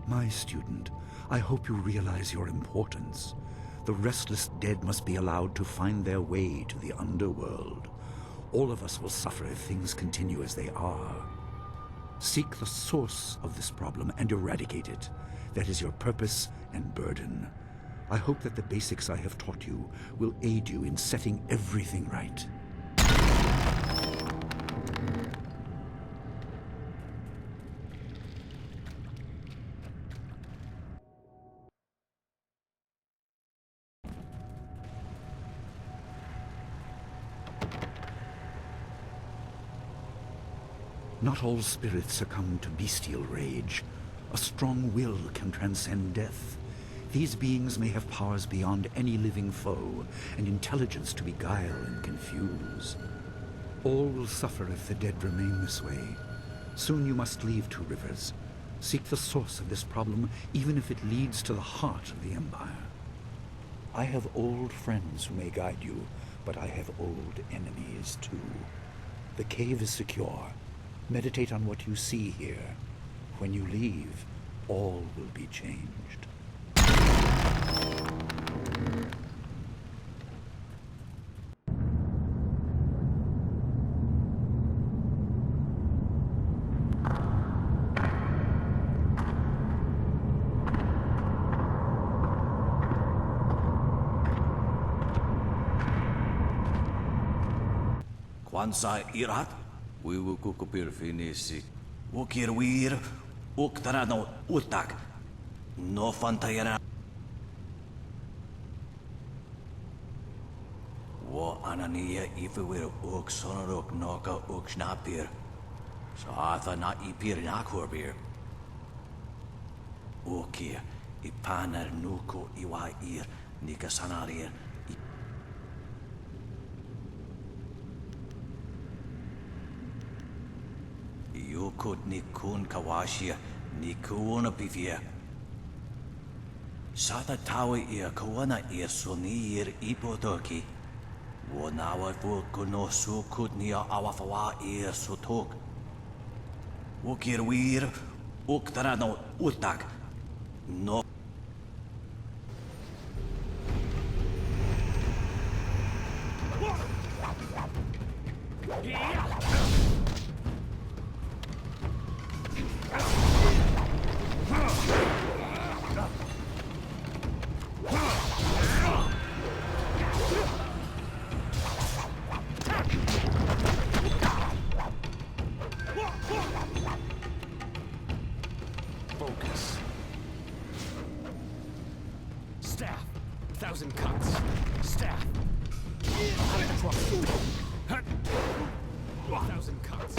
My student, I hope you realize your importance. The restless dead must be allowed to find their way to the underworld. All of us will suffer if things continue as they are. Seek the source of this problem and eradicate it. That is your purpose and burden. I hope that the basics I have taught you will aid you in setting everything right. Not all spirits succumb to bestial rage. A strong will can transcend death. These beings may have powers beyond any living foe, and intelligence to beguile and confuse. All will suffer if the dead remain this way. Soon you must leave Two Rivers. Seek the source of this problem, even if it leads to the heart of the Empire. I have old friends who may guide you, but I have old enemies too. The cave is secure. Meditate on what you see here. When you leave, all will be changed. Kwanzaa irat? Wiwu kukupir finisi. Wukir wir, uktara no utak. No fantayana. Wo anania ifewir uk sonoruk noka uk snapir. Saatha na ipir nakurbir. Ukir, ipaner nuko iwa ir, nikasanarir. Yukut nikun kawashia, nikuna pivia. Sata tawi ia kawana ia sonir ipotoki. Wonawa vukuno sukut nia awafawa ia sutok. Wukir wir, uktarano utak. No. Focus. Staff. 1,000 cuts. Staff. 1,000 cuts.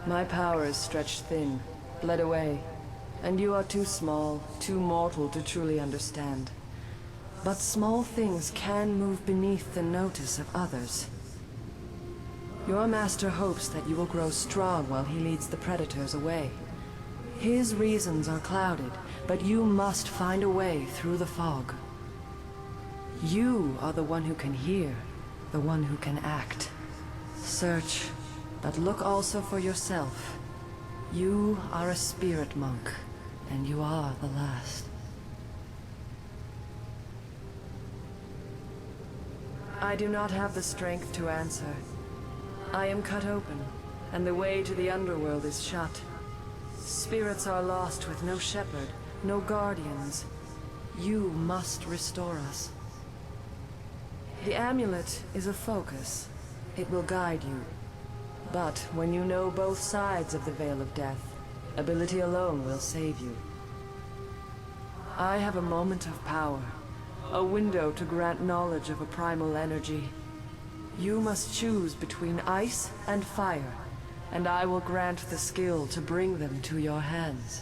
My power is stretched thin, bled away, and you are too small, too mortal to truly understand. But small things can move beneath the notice of others. Your master hopes that you will grow strong while he leads the predators away. His reasons are clouded, but you must find a way through the fog. You are the one who can hear, the one who can act. Search, but look also for yourself. You are a spirit monk, and you are the last. I do not have the strength to answer. I am cut open, and the way to the underworld is shut. Spirits are lost with no shepherd, no guardians. You must restore us. The amulet is a focus. It will guide you. But when you know both sides of the Veil of Death, ability alone will save you. I have a moment of power, a window to grant knowledge of a primal energy. You must choose between ice and fire, and I will grant the skill to bring them to your hands.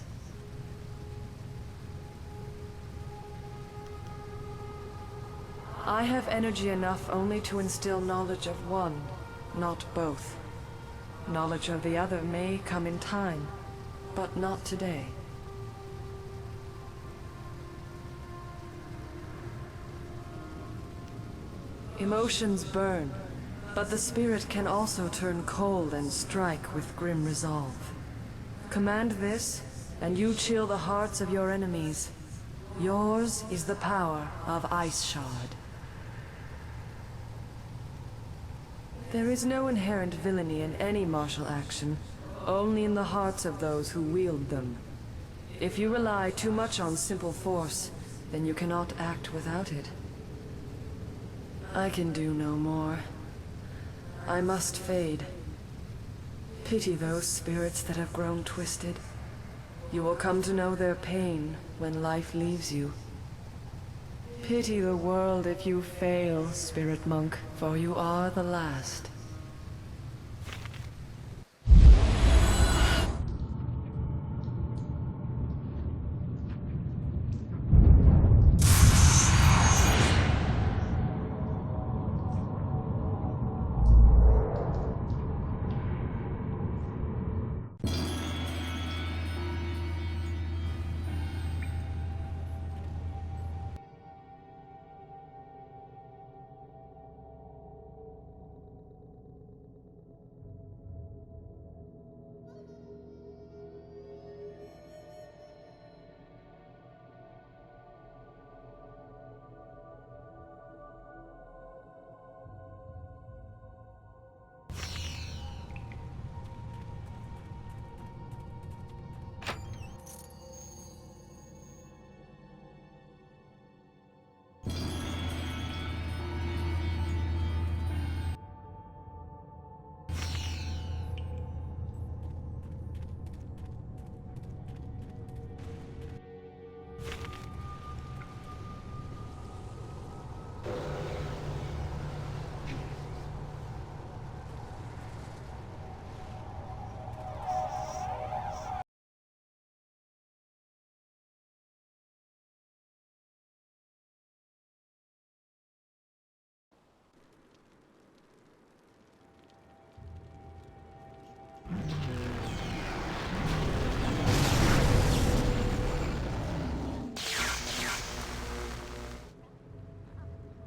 I have energy enough only to instill knowledge of one, not both. Knowledge of the other may come in time, but not today. Emotions burn, but the spirit can also turn cold and strike with grim resolve. Command this, and you chill the hearts of your enemies. Yours is the power of Ice Shard. There is no inherent villainy in any martial action, only in the hearts of those who wield them. If you rely too much on simple force, then you cannot act without it. I can do no more. I must fade. Pity those spirits that have grown twisted. You will come to know their pain when life leaves you. Pity the world if you fail, spirit monk, for you are the last.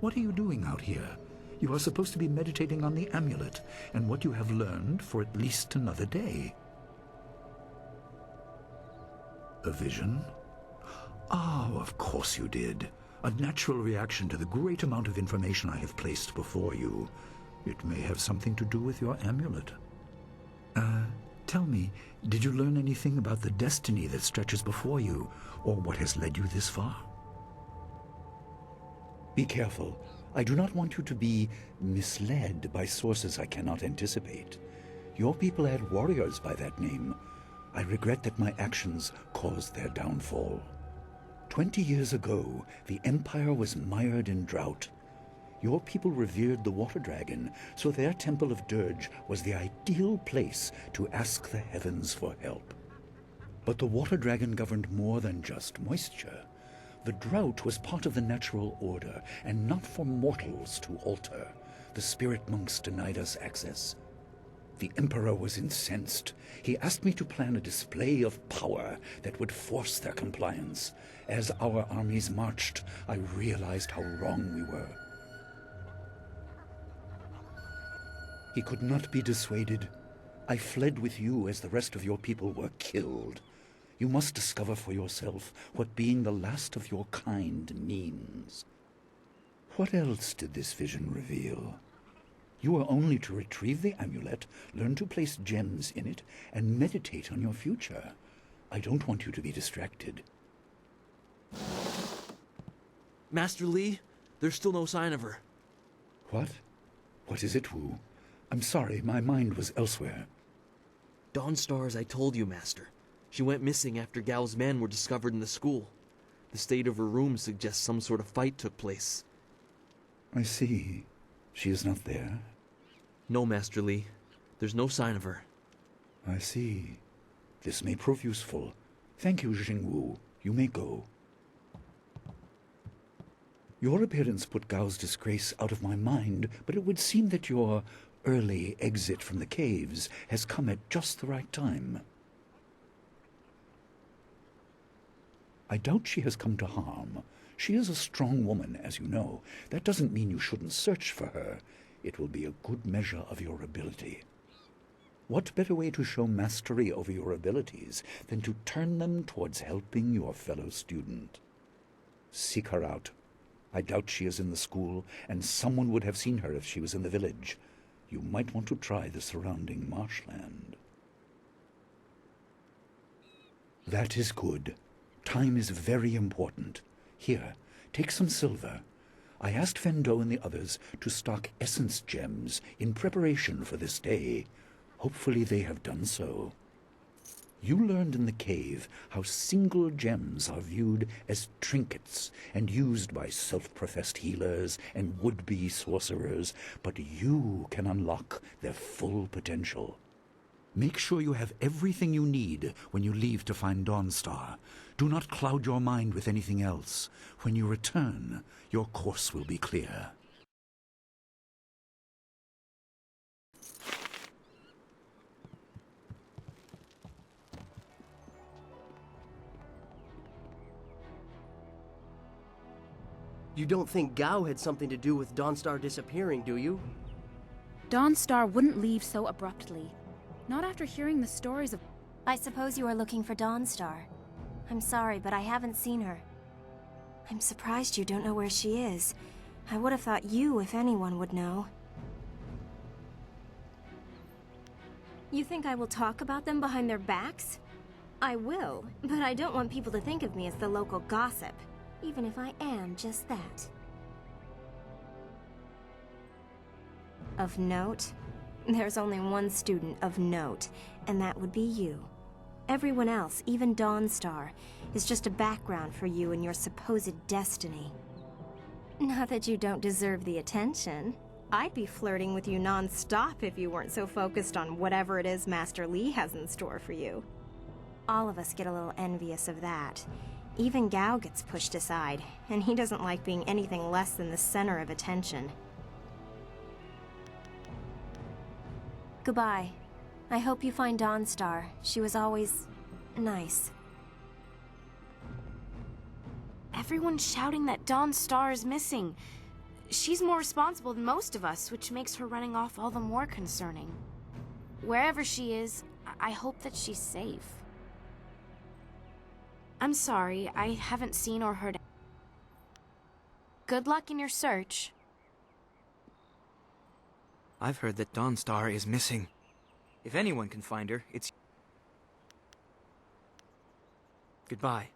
What are you doing out here? You are supposed to be meditating on the amulet and what you have learned for at least another day. A vision? Oh, of course you did. A natural reaction to the great amount of information I have placed before you. It may have something to do with your amulet. Tell me, did you learn anything about the destiny that stretches before you, or what has led you this far? Be careful. I do not want you to be misled by sources I cannot anticipate. Your people had warriors by that name. I regret that my actions caused their downfall. 20 years ago, the Empire was mired in drought. Your people revered the water dragon, so their temple of dirge was the ideal place to ask the heavens for help. But the water dragon governed more than just moisture. The drought was part of the natural order, and not for mortals to alter. The spirit monks denied us access. The Emperor was incensed. He asked me to plan a display of power that would force their compliance. As our armies marched, I realized how wrong we were. He could not be dissuaded. I fled with you as the rest of your people were killed. You must discover for yourself what being the last of your kind means. What else did this vision reveal? You are only to retrieve the amulet, learn to place gems in it, and meditate on your future. I don't want you to be distracted. Master Li, there's still no sign of her. What? What is it, Wu? I'm sorry, my mind was elsewhere. Dawnstar, as I told you, Master. She went missing after Gao's men were discovered in the school. The state of her room suggests some sort of fight took place. I see. She is not there? No, Master Li. There's no sign of her. I see. This may prove useful. Thank you, Jingwu. You may go. Your appearance put Gao's disgrace out of my mind, but it would seem that your early exit from the caves has come at just the right time. I doubt she has come to harm. She is a strong woman, as you know. That doesn't mean you shouldn't search for her. It will be a good measure of your ability. What better way to show mastery over your abilities than to turn them towards helping your fellow student? Seek her out. I doubt she is in the school, and someone would have seen her if she was in the village. You might want to try the surrounding marshland. That is good. Time is very important. Here, take some silver. I asked Fendo and the others to stock essence gems in preparation for this day. Hopefully they have done so. You learned in the cave how single gems are viewed as trinkets and used by self-professed healers and would-be sorcerers, but you can unlock their full potential. Make sure you have everything you need when you leave to find Dawnstar. Do not cloud your mind with anything else. When you return, your course will be clear. You don't think Gao had something to do with Dawnstar disappearing, do you? Dawnstar wouldn't leave so abruptly. Not after hearing the stories of... I suppose you are looking for Dawnstar. I'm sorry, but I haven't seen her. I'm surprised you don't know where she is. I would have thought you, if anyone, would know. You think I will talk about them behind their backs? I will, but I don't want people to think of me as the local gossip, even if I am just that. Of note? There's only one student of note, and that would be you. Everyone else, even Dawnstar, is just a background for you and your supposed destiny. Not that you don't deserve the attention. I'd be flirting with you non-stop if you weren't so focused on whatever it is Master Li has in store for you. All of us get a little envious of that. Even Gao gets pushed aside, and he doesn't like being anything less than the center of attention. Goodbye. I hope you find Dawnstar. She was always... nice. Everyone's shouting that Dawnstar is missing. She's more responsible than most of us, which makes her running off all the more concerning. Wherever she is, I hope that she's safe. I'm sorry, I haven't seen or heard... Good luck in your search. I've heard that Dawnstar is missing. If anyone can find her, it's... Goodbye.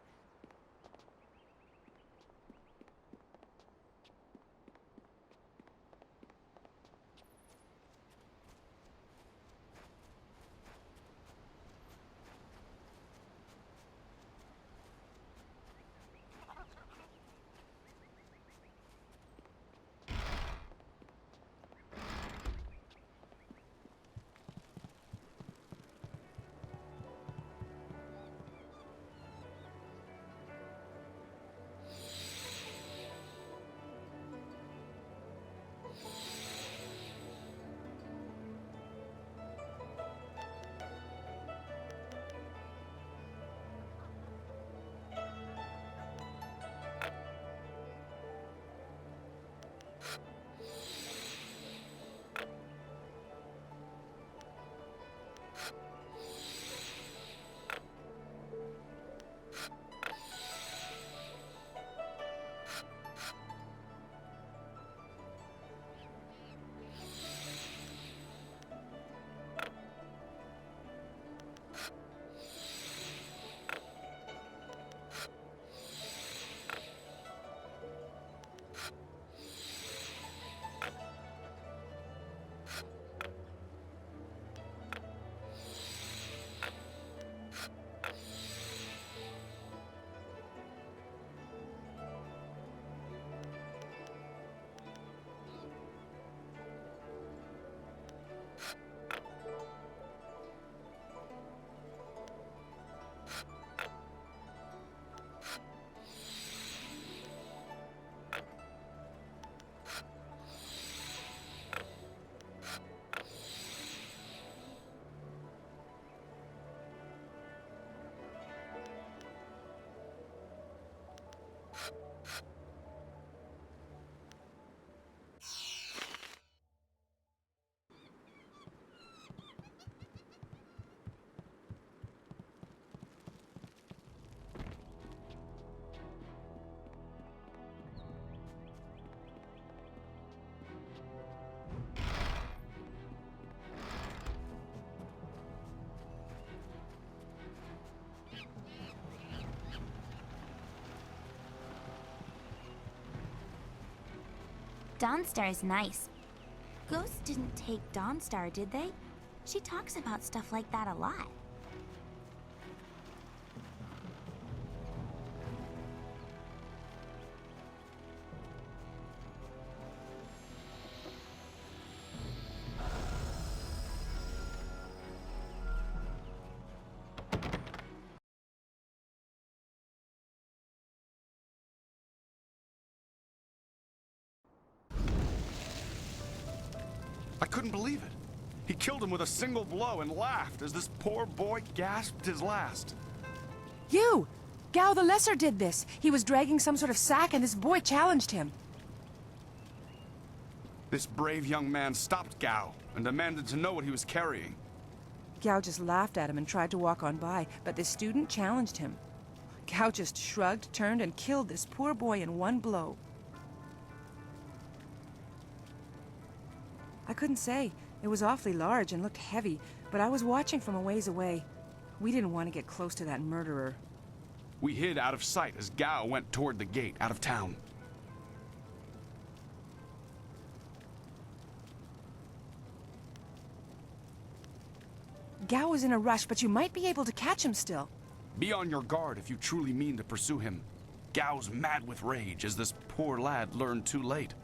Dawnstar is nice. Ghosts didn't take Dawnstar, did they? She talks about stuff like that a lot. I couldn't believe it. He killed him with a single blow and laughed as this poor boy gasped his last. You! Gao the Lesser did this. He was dragging some sort of sack and this boy challenged him. This brave young man stopped Gao and demanded to know what he was carrying. Gao just laughed at him and tried to walk on by, but the student challenged him. Gao just shrugged, turned, and killed this poor boy in one blow. I couldn't say. It was awfully large and looked heavy, but I was watching from a ways away. We didn't want to get close to that murderer. We hid out of sight as Gao went toward the gate out of town. Gao was in a rush, but you might be able to catch him still. Be on your guard if you truly mean to pursue him. Gao's mad with rage as this poor lad learned too late.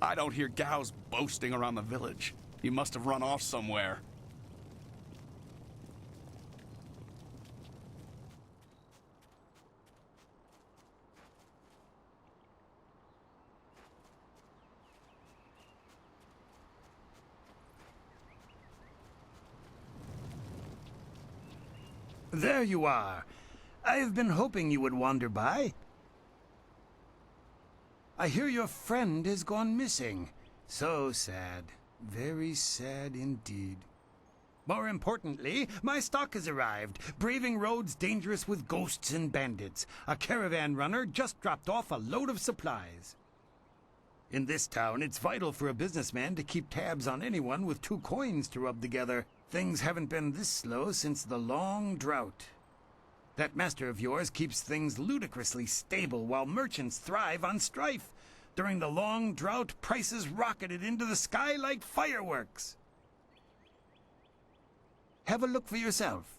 I don't hear Gao's boasting around the village. He must have run off somewhere. There you are. I've been hoping you would wander by. I hear your friend has gone missing. So sad. Very sad indeed. More importantly, my stock has arrived, braving roads dangerous with ghosts and bandits. A caravan runner just dropped off a load of supplies. In this town, it's vital for a businessman to keep tabs on anyone with 2 coins to rub together. Things haven't been this slow since the long drought. That master of yours keeps things ludicrously stable while merchants thrive on strife. During the long drought, prices rocketed into the sky like fireworks. Have a look for yourself.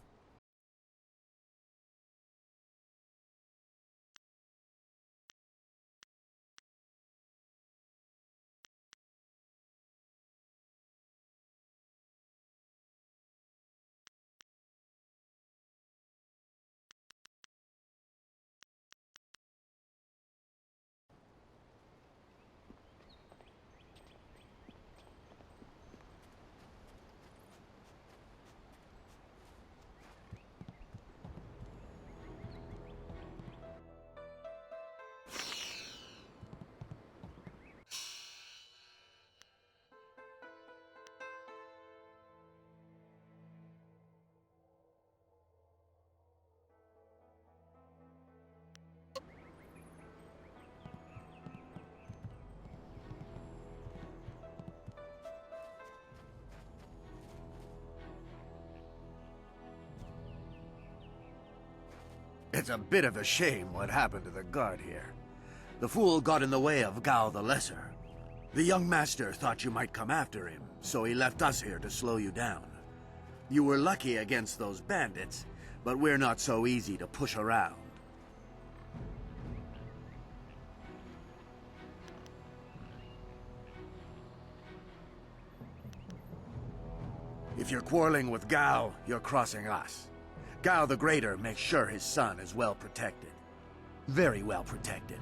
It's a bit of a shame what happened to the guard here. The fool got in the way of Gao the Lesser. The young master thought you might come after him, so he left us here to slow you down. You were lucky against those bandits, but we're not so easy to push around. If you're quarreling with Gao, you're crossing us. Gao the Greater makes sure his son is well protected. Very well protected.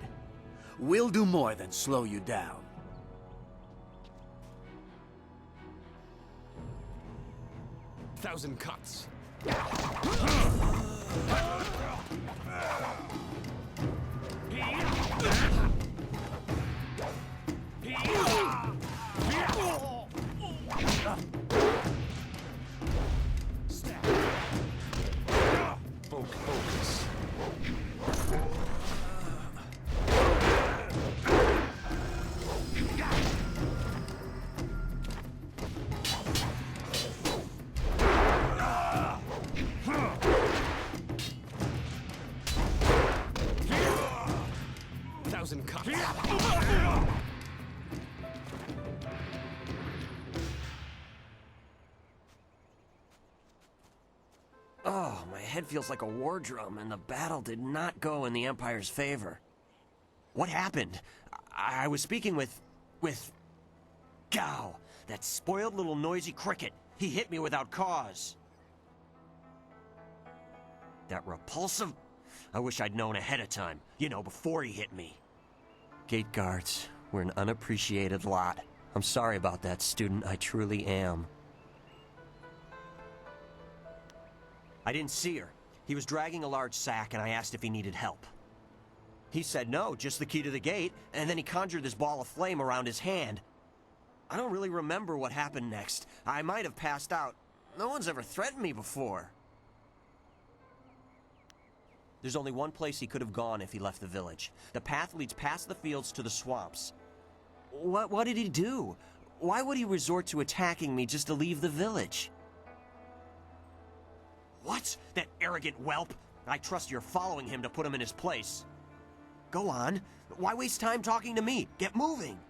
We'll do more than slow you down. Thousand cuts. Focus. 1,000 cuts. Oh, my head feels like a war drum, and the battle did not go in the Empire's favor. What happened? I was speaking with Gao, that spoiled little noisy cricket. He hit me without cause. That repulsive... I wish I'd known ahead of time, you know, before he hit me. Gate guards, we're an unappreciated lot. I'm sorry about that, student, I truly am. I didn't see her. He was dragging a large sack, and I asked if he needed help. He said no, just the key to the gate, and then he conjured this ball of flame around his hand. I don't really remember what happened next. I might have passed out. No one's ever threatened me before. There's only one place he could have gone if he left the village. The path leads past the fields to the swamps. What did he do? Why would he resort to attacking me just to leave the village? What? That arrogant whelp? I trust you're following him to put him in his place. Go on. Why waste time talking to me? Get moving!